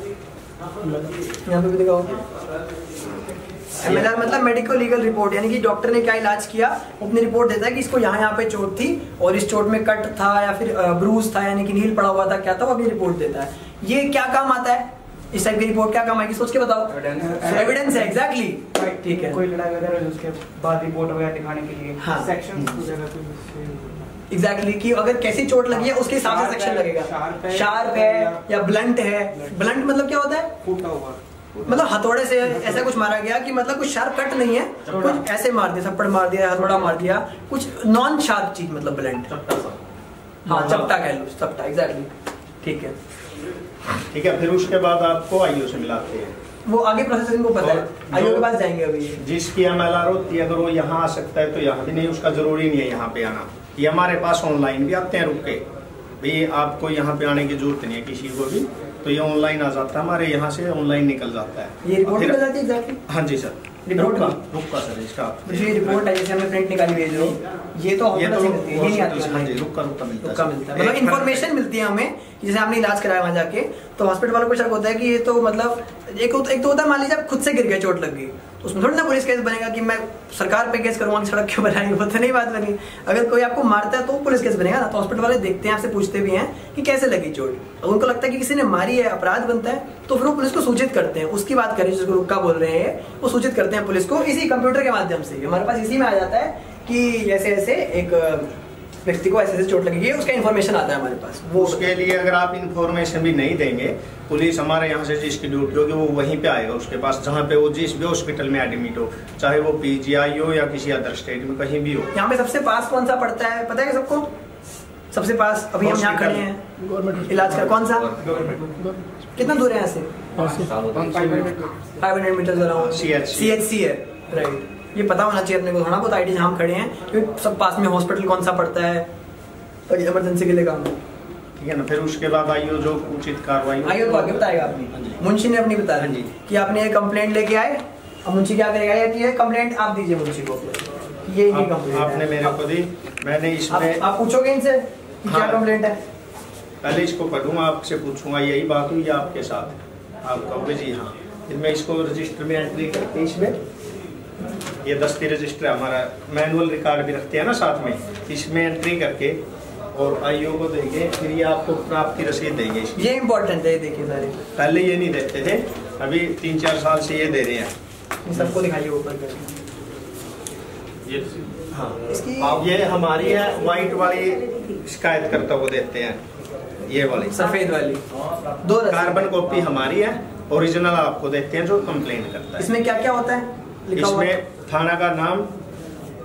S1: यहाँ पे भी दिखाओ, MLR मतलब मेडिको लीगल रिपोर्ट, यानी कि डॉक्टर ने क्या इलाज किया, अपनी रिपोर्ट देता है कि इसको यहाँ पे चोट थी और इस चोट में कट था या फिर ब्रूज था, यानी कि नील पड़ा हुआ था, क्या था, वो अपनी रिपोर्ट देता है। ये क्या काम आता है? इस टाइप की रिपोर्ट क्या काम आएगी, सोच के बताओ। एविडेंस है, एग्जैक्टली, ठीक है।
S5: कोई लड़ाई वगैरह उसके बाद रिपोर्ट वगैरह दिखाने के लिए
S1: हाँ
S5: सेक्शन
S1: एग्जैक्टली कि अगर कैसी चोट लगी है उसके हिसाब से सेक्शन लगेगा। शार्प है या ब्लंट है। ब्लंट मतलब क्या होता है?
S5: फूटा हुआ,
S1: मतलब हथौड़े से ऐसा कुछ मारा गया कि मतलब कुछ शार्प कट नहीं है, कुछ ऐसे मार दिया, थप्पड़ मार दिया, हथौड़ा मार दिया, कुछ नॉन शार्प चीज, मतलब ब्लंट। हाँ चपटा कह लो, चपटा, एग्जैक्टली, ठीक है।
S13: ठीक है, फिर उसके बाद आपको आईओ से मिलाते हैं,
S1: वो आगे प्रोसेस इनको पता है, आईओ के पास जाएंगे अभी।
S13: जिसकी MLR होती है, अगर वो यहाँ आ सकता है तो यहाँ भी नहीं, उसका जरूरी नहीं है यहाँ पे आना। ये हमारे पास ऑनलाइन भी आते हैं रुक के, भाई आपको यहाँ पे आने की जरूरत नहीं है किसी को भी, तो ये ऑनलाइन आ जाता है, हमारे यहाँ से ऑनलाइन निकल जाता है।
S1: ये रिपोर्ट निकल जाती है एग्जैक्टली?
S13: हाँ जी सर,
S1: रिपोर्ट
S13: रुका सर इसका।
S1: ये रिपोर्ट है जैसे हमने प्रिंट निकाली हुई है, जो ये तो मिलती है, ये नहीं आती है।
S13: हाँ जी, रुका मिलता है,
S1: मतलब इन्फॉर्मेशन मिलती है हमें, जैसे आपने इलाज कराया वहाँ जाके, तो हॉस्पिटल वालों को शक होता है कि ये तो मतलब एक तो होता है, मान लीजिए आप खुद से गिर गए, चोट लग गई, तो उसमें थोड़ी ना पुलिस केस बनेगा कि मैं सरकार पे केस करूँगा कि सड़क क्यों बनाई, वो तो नहीं बात बनी। अगर कोई आपको मारता है तो पुलिस केस बनेगा ना। तो हॉस्पिटल वाले देखते हैं, आपसे पूछते भी हैं कि कैसे लगी चोट, और उनको लगता है कि किसी ने मारी है, अपराध बनता है, तो फिर वो पुलिस को सूचित करते हैं। उसकी बात करें जिसको रुक्का बोल रहे हैं, वो सूचित करते हैं पुलिस को इसी कंप्यूटर के माध्यम से। हमारे पास इसी में आ जाता है कि ऐसे ऐसे एक व्यक्ति को ऐसे चोट लगी है, उसका इन्फॉर्मेशन आता है हमारे पास। वो
S13: उसके लिए अगर आप इन्फॉर्मेशन भी नहीं देंगे, पुलिस हमारे यहाँ से जिसकी ड्यूटी होगी वो वहीं पे आएगा उसके पास, जहाँ पे वो जिस भी हॉस्पिटल में एडमिट हो, चाहे वो PGI हो या किसी अदर स्टेट में कहीं भी हो।
S1: यहाँ पे सबसे पास कौन सा पड़ता है पता है सबको? सबसे पास अभी हम यहाँ खड़े हैं इलाज का, कौन सा? कितना दूर है यहाँ से? 500 मीटर CHC है, राइट। ये पता होना चाहिए अपने को, थोड़ा बहुत आइडिया जहाँ हम खड़े हैं, क्योंकि सब पास में हॉस्पिटल कौन सा पड़ता है और इमरजेंसी के लिए काम है,
S13: ठीक है ना। फिर उसके बाद आईओ जो उचित कार्रवाई,
S1: आईओ तो आगे बताएगा। आपने मुंशी ने अपनी बताया जी कि आपने ये कंप्लेंट लेके आए, अब मुंशी क्या करेगा कि ये कंप्लेंट आप दीजिए मुंशी को, ये नहीं कंप्लेंट
S13: आपने मेरे को दी, मैंने इसमें
S1: आप पूछोगे इनसे कि क्या कंप्लेंट है?
S13: पहले इसको पढ़ूंगा, आपसे पूछूंगा यही बात हुई आपके साथ, आप कहोगे जी हाँ, फिर मैं इसको रजिस्टर में एंट्री करके, इसमें ये दस्ती रजिस्टर हमारा मैनुअल रिकॉर्ड भी रखते हैं ना साथ में, इसमें एंट्री करके और आईओ को देंगे, फिर ये आपको प्राप्ति रसीद देंगे।
S1: ये इम्पोर्टेंट है, देखिए सारे
S13: पहले ये नहीं देते थे, अभी 3-4 साल से ये दे रहे हैं।
S1: सबको दिखाइए ऊपर करके।
S13: हाँ, ये हमारी है वाइट वाली शिकायत करता वो देते हैं, ये वाली
S1: सफेद वाली। दो
S13: कार्बन कॉपी हमारी है, ओरिजिनल आपको देते हैं जो कंप्लेंट करता है।
S1: इसमें क्या क्या होता है लिखा हुआ?
S13: इसमें थाना का नाम,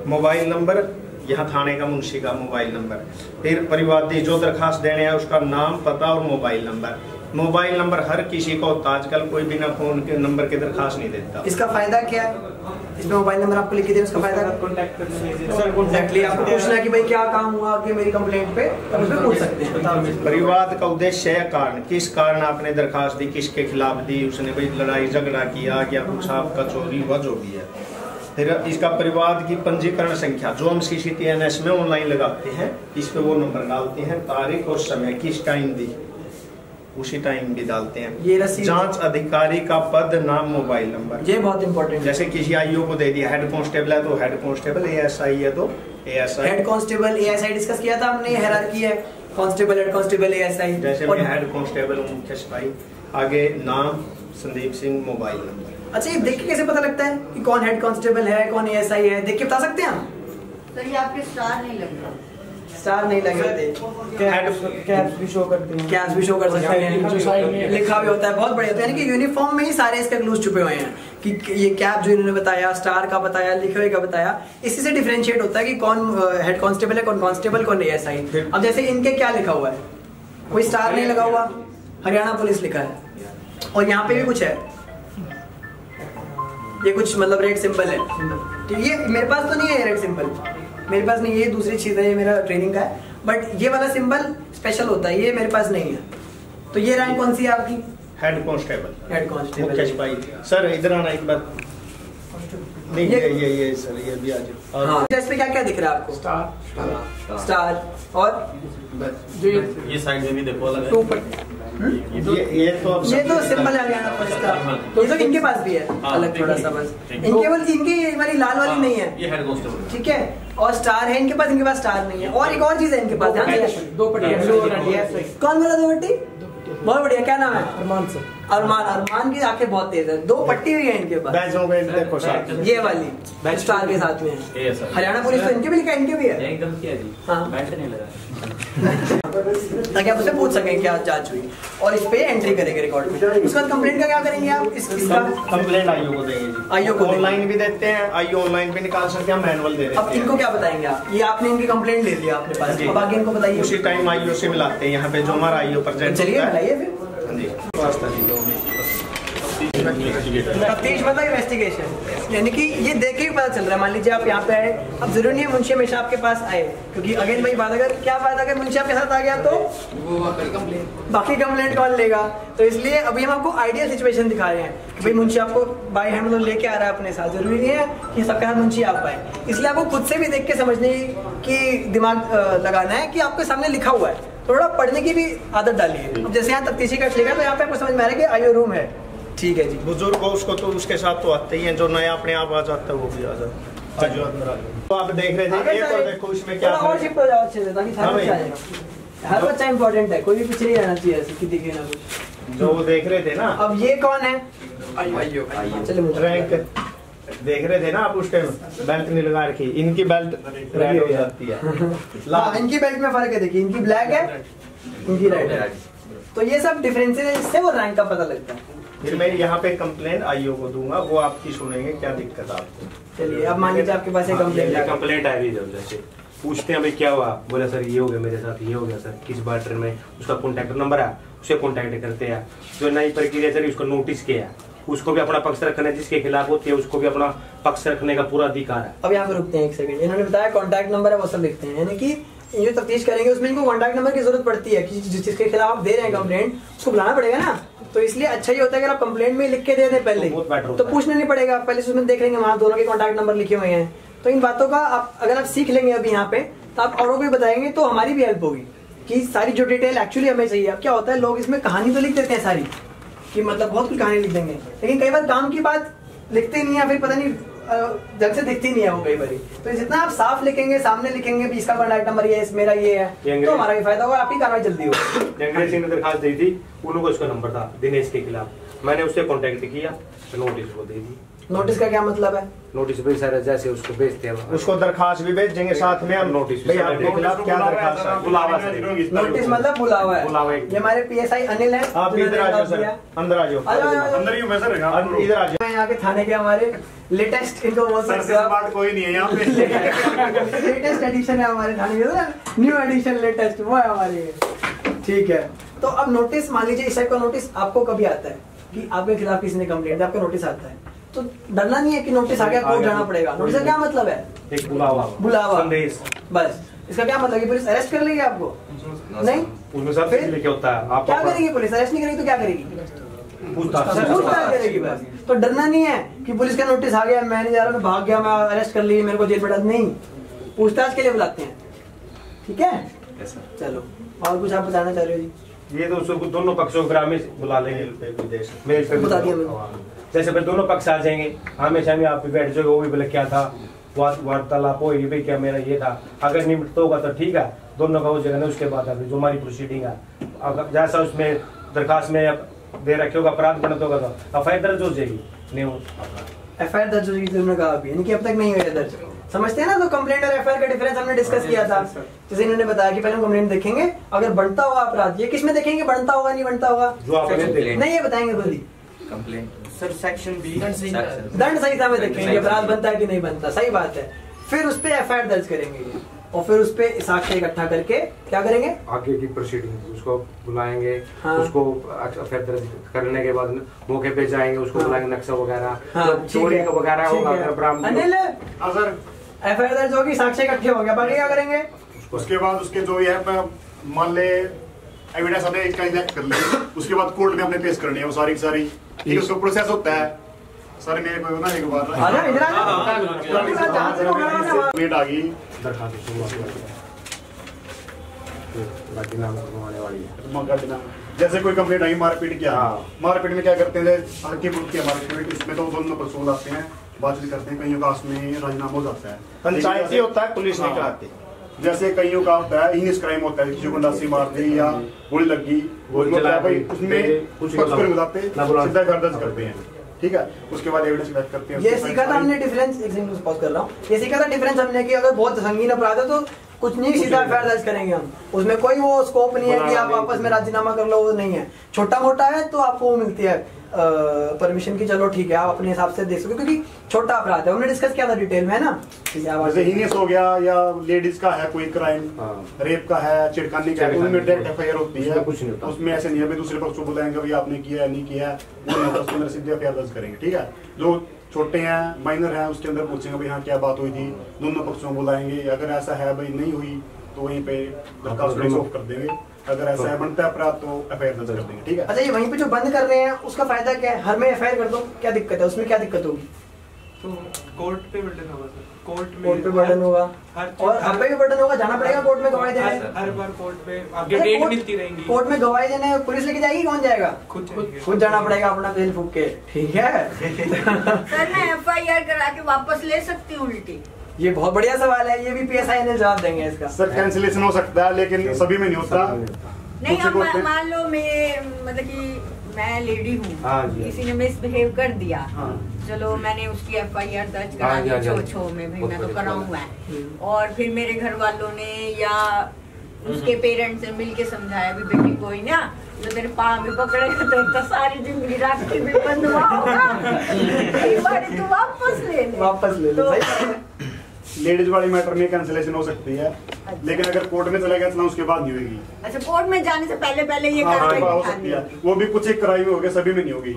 S13: मोबाइल नंबर, यहाँ थाने का मुंशी का मोबाइल नंबर, फिर परिवादी जो दरखास्त देने हैं उसका नाम, पता और मोबाइल नंबर। मोबाइल नंबर हर किसी को होता, आजकल कोई बिना फोन के नंबर के दरखास्त नहीं देता।
S1: इसका फायदा क्या है? इसमें मोबाइल नंबर आपको लिख के दे, उसका फायदा
S3: कॉन्टैक्ट
S1: एग्जैक्टली आपको पूछना है कि भाई क्या काम हुआ कि मेरी कंप्लेंट पे, तो उसमें पूछ सकते हैं।
S13: परिवाद का उद्देश्य है कारण, किस कारण आपने दरखास्त दी, किसके खिलाफ दी, उसने कोई लड़ाई झगड़ा किया या कुछ आपका चोरी हुआ, जो भी है। फिर इसका परिवाद की पंजीकरण संख्या जो हम CCTNS में ऑनलाइन लगाते हैं, इस पे वो नंबर डालते हैं, तारीख और समय, किस टाइम दी उसी टाइम भी डालते हैं।
S1: ये रसीद,
S13: जांच अधिकारी का पद, नाम, मोबाइल नंबर,
S1: ये बहुत इंपॉर्टेंट है।
S13: जैसे किसी आईओ को दे दिया, हेड कांस्टेबल है तो हेड कांस्टेबल, ASI है तो ASI।
S1: Head constable ASI discuss किया था हमने, हायरार्की है, कांस्टेबल, हेड कांस्टेबल, ASI।
S13: जैसे मैं हेड कांस्टेबल हूँ, मुख्य सिपाही, आगे नाम संदीप सिंह, मोबाइल नंबर।
S1: अच्छा, ये देख के कैसे पता लगता है कि कौन हेड कांस्टेबल है, कौन ASI है? देख के बता सकते हैं हम?
S7: सर ये आपके स्टार नहीं लग रहा,
S1: स्टार नहीं लगे होते,
S9: कैप्स भी शो करते हैं,
S1: कैप्स भी शो कर सकते हैं,
S9: जो साइड में
S1: लिखा भी होता है, बहुत बढ़िया होता है। यानी कि यूनिफॉर्म में ही सारे इसके क्लूज छुपे हुए हैं कि ये कैप जो इन्होंने बताया, स्टार का बताया, लिखे हुए का बताया, इसी से डिफरेंशिएट होता है कि कौन हेड कांस्टेबल है, कौन कांस्टेबल, कौन ASI। अब जैसे इनके क्या लिखा हुआ है, कोई स्टार नहीं लगा हुआ, हरियाणा पुलिस लिखा है, और यहाँ पे भी कुछ है, ये कुछ मतलब रेड सिंबल है। तो ये मेरे पास तो नहीं है रेड सिंबल, मेरे पास नहीं, ये दूसरी चीज़ है, ये मेरा ट्रेनिंग का है, बट ये वाला सिंबल स्पेशल होता है, ये मेरे पास नहीं है। तो ये रैंक कौन सी है आपकी?
S13: Head constable.
S1: हेड कांस्टेबल,
S13: मुख्य सिपाही। सर इधर आना एक बार। नहीं, ये सर, ये भी आ जाओ।
S1: हाँ, इसमें क्या क्या दिख रहा है आपको? स्टार और
S9: जो
S14: ये साइड में भी देखो अलग है।
S13: ये तो
S1: सिंबल है हरियाणा पुलिस का, ये तो इनके पास भी है अलग थोड़ा सा, बस इनके वाली, इनकी वाली लाल वाली नहीं है,
S14: ये हेड कांस्टेबल,
S1: ठीक है, और स्टार है इनके पास स्टार नहीं है। और एक और चीज है इनके पास, ध्यान दीजिए,
S9: 2 पट्टियां।
S1: कौन बोला 2 पट्टी? बहुत बढ़िया, क्या नाम है?
S9: अरमान सर।
S1: अरमान की आंखें बहुत तेज है, 2 पट्टी हुई है इनके पास,
S13: देखो सर,
S1: ये वाली स्टार के साथ में है। हरियाणा पुलिस तो इनके भी लिखा है, इनके भी है
S14: एकदम किया जी।
S1: हाँ,
S14: बैठ नहीं लगा
S1: ताकि आप उससे पूछ सकें क्या जांच हुई, और इस पे एंट्री करेंगे रिकॉर्ड में। उसके बाद कंप्लेंट का क्या करेंगे आप? इसका
S13: कंप्लेंट आईओ को देंगे जी,
S1: आईओ को
S13: ऑनलाइन भी देते हैं, आईओ ऑनलाइन भी निकाल सकते हैं, मैनुअल दे देते हैं।
S1: अब इनको क्या बताएंगे आप? ये आपने इनकी कंप्लेंट ले लिया अपने पास, अब आगे इनको बताइए।
S13: उसी टाइम आईओ से मिलाते हैं, यहाँ पे जो हमारा आईओ प्रेजेंट।
S1: चलिए मिलाइए फिर। तफ्तीश मतलब इन्वेस्टिगेशन, यानी कि ये देख के पता चल रहा है। मान लीजिए आप यहाँ पे आए, अब जरूरी नहीं है मुंशी हमेशा आपके पास आए, क्योंकि अगेन भाई बात, अगर क्या फायदा अगर मुंशी आपके साथ आ गया तो
S10: वो
S1: बाकी कंप्लेंट कौन लेगा? तो इसलिए अभी हम आपको आइडियल सिचुएशन दिखा रहे हैं कि भाई मुंशी आपको बाय हैंड मतलब लेके आ रहा है अपने साथ, जरूरी नहीं है कि सबके साथ मुंशी आप पाए। इसलिए आपको खुद से भी देख के समझने की दिमाग लगाना है कि आपके सामने लिखा हुआ है, थोड़ा पढ़ने की भी आदत डालिए। अब जैसे यहाँ तफ्तीशी कक्ष लिखा है तो यहाँ पे आपको समझ में आ रहा है कि आईओ रूम है, ठीक है जी।
S13: बुजुर्ग हो उसको तो उसके साथ तो आते ही हैं, जो नया अपने आप आ जाता है वो भी आ जाता है। तो आप देख रहे थे, एक और देखो इसमें क्या
S1: और शिफ्ट हो जाओ अच्छे से, ताकि हर बच्चा आएगा। हर बच्चा इंपॉर्टेंट है, कोई भी पीछे नहीं रहना चाहिए ऐसे कि दिखे ना कुछ।
S13: जो वो देख रहे थे ना, अब
S1: ये कौन है?
S13: चलिए रैंक देख रहे थे ना आप उस टाइम, बेल्ट नहीं लगा रखी, इनकी बेल्ट रेड हो जाती है।
S1: इनकी बेल्ट में फर्क है, देखिए इनकी ब्लैक है, इनकी रेड है, तो ये सब डिफरेंसेस है, इससे वो रैंक का पता लगता है।
S13: फिर मैं यहाँ पे कंप्लेंट आईओ को दूंगा, वो आपकी सुनेंगे क्या दिक्कत है आपको।
S1: चलिए अब मान लीजिए आपके पास एक
S15: कंप्लेंट आ रही है, जैसे पूछते हैं भाई क्या हुआ, बोला सर ये हो गया मेरे साथ, ये हो गया सर, किस मैटर में, उसका कॉन्टैक्ट नंबर है, उसे कॉन्टैक्ट करते हैं, जो नई प्रक्रिया चली उसको नोटिस किया, उसको भी अपना पक्ष रखना है, जिसके खिलाफ होती है उसको भी अपना पक्ष रखने का पूरा अधिकार है।
S1: अब यहाँ पे रुकते हैं एक सेकंड, इन्होंने बताया कॉन्टैक्ट नंबर है वो सब लिखते हैं, यानी कि जो तफ्तीश करेंगे उसमें इनको कॉन्टैक्ट नंबर की जरूरत पड़ती है कि जिसके खिलाफ आप दे रहे हैं कंप्लेंट उसको बुलाना पड़ेगा ना, तो इसलिए अच्छा ही होता है अगर आप कंप्लेंट में लिख के दे दें पहले, तो पूछना नहीं पड़ेगा, पहले उसमें देख लेंगे वहाँ दोनों के कॉन्टैक्ट नंबर लिखे हुए हैं। तो इन बातों का आप अगर आप सीख लेंगे अभी यहाँ पे, तो आप औरों को भी बताएंगे तो हमारी भी हेल्प होगी कि सारी जो डिटेल एक्चुअली हमें चाहिए। अब क्या होता है, लोग इसमें कहानी तो लिख देते हैं सारी, कि मतलब बहुत कुछ कहानी लिख देंगे, लेकिन कई बार काम की बात लिखते नहीं है, फिर पता नहीं जल्द से दिखती नहीं है वो कई बारी। तो जितना आप साफ लिखेंगे, सामने लिखेंगे भी इसका कॉन्टैक्ट नंबर ये है, मेरा ये है, तो हमारा भी फायदा होगा, आपकी कार्रवाई जल्दी होगी।
S15: अंग्रेज सिंह ने दरखास्त दी थी, उनको उसका नंबर था दिनेश के खिलाफ, मैंने उससे कॉन्टेक्ट किया, नोटिस को दे दी।
S1: नोटिस का क्या मतलब है?
S15: नोटिस भाई सर जैसे उसको भेजते हैं
S13: उसको दरखास्त भी भेजेंगे साथ में हम
S15: नोटिस
S13: भाई आपके खिलाफ क्या दरखास्त है,
S15: बुलावा सर,
S1: नोटिस मतलब बुलावा है।
S15: बुलावा है।
S1: ये हमारे पीएसआई अनिल है,
S13: आप इधर आ जाओ सर, अंदर आ जाओ,
S1: अंदर
S13: ही हूं मैं सर, इधर आ जाओ।
S1: यहाँ के थाने के हमारे लेटेस्ट, इनको बोल सकते हो
S13: कोई नहीं है यहाँ पे
S1: लेटेस्ट एडिशन है हमारे थाने के, न्यू एडिशन लेटेस्ट वो है हमारे। ठीक है, तो अब नोटिस मान लीजिए इस टाइप का नोटिस आपको कभी आता है कि आपके खिलाफ किसी ने कंप्लेंट दिया, आपका नोटिस आता है, तो डरना नहीं है कि नोटिस आ गया कोर्ट जाना पड़ेगा। नोटिस का क्या मतलब है?
S15: एक बुलावा
S1: संदेश, बस। इसका क्या मतलब है? पुलिस अरेस्ट कर लेगी आपको? नहीं,
S15: उसमें सब
S1: फिर
S15: लिखे होता है। आप
S1: क्या करेगी पुलिस? अरेस्ट नहीं करेगी तो क्या करेगी? पूछताछ करेगी बस। तो डरना नहीं है कि पुलिस का नोटिस आ गया, मैं नहीं जा रहा, मैं भाग गया, मैं अरेस्ट कर ली, मेरे को जेल में डाल, नहीं, पूछताछ के लिए बुलाते हैं। ठीक है, चलो और कुछ आप बताना चाह रहे हो जी?
S15: ये तो उसको दोनों पक्षों को ग्रामीण बुला लेंगे, मेल पे
S1: बता दिया।
S15: जैसे फिर दोनों पक्ष आ जाएंगे, हमेशा में आप बैठ जाओगे, वो भी बोले क्या था, वार्तालाप होगी भाई क्या मेरा ये था, अगर निपटता होगा तो ठीक है, दोनों का हो जाएगा। उसके बाद अभी जो हमारी प्रोसीडिंग है, अगर जैसा उसमें दरखास्त में दे रखे होगा, अपराध बनत होगा तो एफआईआर दर्ज हो जाएगी। नहीं
S1: एफआईआर दर्ज होगी तुमने कहा अभी, यानी कि अब तक नहीं हुई दर्ज। समझते हैं ना? तो कंप्लेंट और एफआईआर का डिफरेंस हमने डिस्कस किया था। जैसे इन्होंने बताया कि पहले हम कंप्लेंट देखेंगे, अगर बनता होगा अपराध, ये किस में देखेंगे बनता होगा नहीं बनता होगा?
S15: जो आपने
S1: नहीं, ये बताएंगे खुद ही।
S5: कंप्लेंट
S9: सर सेक्शन बी
S1: दंड संहिता में देखेंगे अपराध बनता है कि नहीं बनता। सही बात है। फिर उस पर एफआईआर दर्ज करेंगे और फिर उस पे साक्ष्य इकट्ठा करके क्या करेंगे?
S15: आगे की प्रोसीडिंग उसको बुलाएंगे।
S1: हाँ।
S15: उसको एफआईआर दर्ज करने के बाद मौके पे जाएंगे, उसको बुलाएंगे, नक्शा वगैरह,
S1: हाँ,
S15: चोरी का वगैरह होगा।
S1: अनिल, एफआईआर दर्ज होगी, साक्ष्य इकट्ठे हो गया, बाकी क्या करेंगे?
S16: उसके बाद उसके जो ये है, मान ले एविडेंस हमने कलेक्ट कर ली, उसके बाद कोर्ट में हमने पेश करनी है वो सारी सारी, ठीक है, उसका प्रोसेस होता है। सर मेरे को ना एक बार लेट आ गई जैसे कोई कंप्लेंट आई मारपीट किया, मारपीट में क्या करते हैं, हल्की फुल्की किया मारपीट, इसमें तो दोनों पक्षों आते हैं, बातचीत करते हैं, कईयों का उसमें राजीनामा हो जाता है,
S13: पंचायती होता है, पुलिस नहीं कराती।
S16: जैसे कईयों का होता है इनिस क्राइम होता है, किसी को डांसी मार दी या गोली लग गई, उसमें कुछ बुलाते सीधा घर दर्ज करते हैं। ठीक है, उसके बाद एविडेंस कलेक्ट करते हैं।
S1: ये सीखा था हमने डिफरेंस, एक सेकंड पॉज कर रहा हूँ, ये सीखा था डिफरेंस हमने कि अगर बहुत संगीन अपराध है तो कुछ नहीं, सीधा एफआईआर दर्ज करेंगे हम, उसमें कोई वो स्कोप नहीं है कि आप आपस में राजीनामा कर लो, वो नहीं है। छोटा मोटा है तो आपको वो मिलती है परमिशन की, चलो ठीक है, आप अपने हिसाब से देख सकते, क्योंकि छोटा अपराध है, हमने डिस्कस किया था डिटेल में, है ना?
S16: जैसे हीनियस हो गया या लेडीज का है कोई क्राइम, रेप का है, छिड़काने का है, उनमें डायरेक्ट एफआईआर होती है, कुछ नहीं होता उसमें। ऐसे नहीं है दूसरे पक्ष को बुलाएंगे भाई आपने किया है नहीं किया है, उसके अंदर सीधे एफआईआर दर्ज करेंगे। ठीक है, जो छोटे हैं माइनर हैं उसके अंदर पूछेंगे भाई हाँ क्या बात हुई थी, दोनों पक्षों को बुलाएंगे, अगर ऐसा है भाई नहीं हुई तो वहीं पे दरखास्त ऑफ कर देंगे, अगर ऐसा है बनता है अपराध तो एफआईआर दर्ज कर देंगे। ठीक है,
S1: अच्छा ये वहीं पे जो बंद कर रहे हैं उसका फायदा क्या है? हर में एफआईआर कर दो, क्या दिक्कत है उसमें? क्या दिक्कत होगी?
S3: तो कोर्ट पे बर्डन होगा सर,
S1: कोर्ट पे बर्डन होगा और हम पे भी बर्डन होगा, जाना पड़ेगा कोर्ट में गवाही देने।
S3: हर बार कोर्ट पे आपके डेट मिलती रहेंगी,
S1: कोर्ट में गवाही देने पुलिस लेके जाएगी, कौन जाएगा? खुद जाना पड़ेगा अपना तेल फूक के। ठीक है
S17: सर मैं एफआईआर करा के वापस ले सकती हूँ उल्टी?
S1: ये बहुत बढ़िया सवाल है, ये भी पीएसआई ने जवाब देंगे इसका।
S16: सर कैंसिलेशन हो सकता है लेकिन सभी में नहीं होता।
S17: नहीं, अब मान लो मैं मतलब कि मैं लेडी हूँ, किसी ने मिसबिहेव कर दिया, चलो मैंने उसकी एफआईआर दर्ज करा दी छो में, भाई मैं तो कराऊंगा, और फिर मेरे घर वालों ने या उसके पेरेंट्स ने मिलके समझाया भी बेटी कोई ना, जो तेरे पाँव भी पकड़ेगा तो सारी जिंदगी राखी भी बंधवा होगा, तू वापस ले ले।
S16: लेडीज वाली मैटर में कैंसिलेशन हो सकती है, लेकिन अगर कोर्ट में चला गया तो उसके बाद नहीं होगी।
S17: अच्छा, कोर्ट में जाने से पहले ये
S16: हो सकती है, वो भी कुछ एक क्राइम हो गया, सभी में नहीं होगी।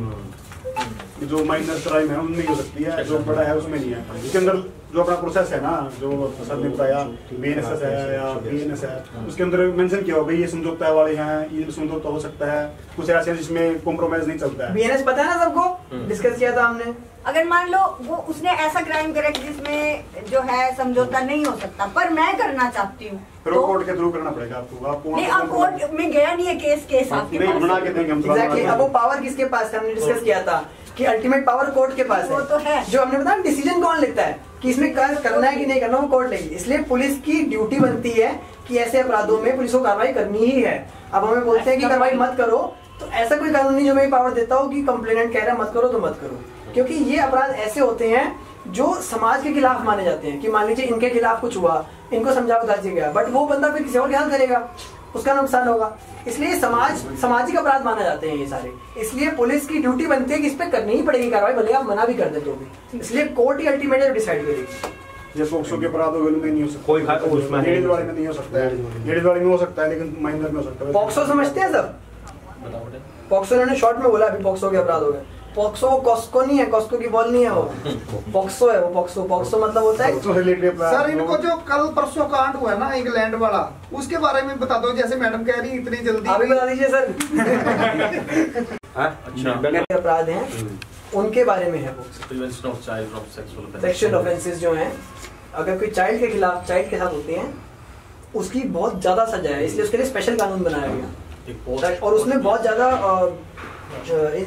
S16: जो माइनर क्राइम है उनमें हो सकती है, जो बड़ा है उसमें नहीं है। इसके अंदर जो अपना प्रोसेस है ना, जो सर ने बताया बीएनएसएस है या बीएनएस है, उसके अंदर मेंशन किया हो भाई ये समझौता वाले हैं, ये समझौता हो सकता है, कुछ ऐसे हैं जिसमें कॉम्प्रोमाइज नहीं चलता है।
S1: बीएनएस पता है ना सबको, डिस्कस किया था हमने।
S17: अगर मान लो वो उसने ऐसा क्राइम करा जिसमें जो है समझौता नहीं हो सकता, पर मैं करना चाहती हूँ,
S16: तो कोर्ट के थ्रू करना पड़ेगा आपको।
S17: नहीं, अब कोर्ट में गया नहीं है, केस आपके पास
S16: बना के देंगे हम।
S1: एग्जैक्टली, अब वो पावर किसके पास है हमने डिस्कस किया था कि अल्टीमेट पावर कोर्ट के पास
S17: वो तो है।
S1: जो हमने बताया डिसीजन कौन लेता है कि इसमें करना है कि नहीं करना, वो कोर्ट लेगी। इसलिए पुलिस की ड्यूटी बनती है कि ऐसे अपराधों में पुलिस को कार्रवाई करनी ही है। अब हमें बोलते हैं कि कार्रवाई मत करो, तो ऐसा कोई कानून नहीं जो मैं पावर देता हूँ कि कंप्लेनेंट कह रहा है मत करो तो मत करो, क्योंकि ये अपराध ऐसे होते हैं जो समाज के खिलाफ माने जाते हैं कि मान लीजिए इनके खिलाफ कुछ हुआ, इनको समझा बुझा दिया गया, बट वो बंदा फिर किसी और के साथ करेगा, उसका नुकसान होगा। इसलिए सामाजिक अपराध माने जाते हैं ये सारे। इसलिए पुलिस की ड्यूटी बनती है कि इस पे करनी ही पड़ेगी कार्रवाई, भले आप मना भी कर दे तो भी। इसलिए कोर्ट ही अल्टीमेट डिसाइड करेगी।
S16: ये पोक्सो के अपराध हो गए नहीं हो सकता,
S15: कोई उसमें
S16: लेडीज वाले में नहीं हो सकता है, लेडीज वाले में हो सकता है लेकिन माइनर में हो सकता है।
S1: पॉक्सो समझते हैं सब? पॉक्सो ने शॉर्ट में बोला अभी पॉक्सो के अपराध हो गए। पॉक्सो कॉस्को नहीं है, कॉस्को की बॉल नहीं है, वो पॉक्सो है। वो पॉक्सो मतलब होता है
S12: सर इनको जो कल परसों कांड हुआ है ना इंग्लैंड वाला, उसके बारे में बता दो। जैसे मैडम कह रही इतनी जल्दी
S1: अभी बता दीजिए सर। अपराध हैं उनके बारे में है सेक्सुअल ऑफेंसेस जो हैं, अगर कोई चाइल्ड के खिलाफ, चाइल्ड के साथ होते हैं, उसकी बहुत ज्यादा सजा है। इसलिए उसके लिए स्पेशल कानून बनाया गया और उसमें बहुत ज्यादा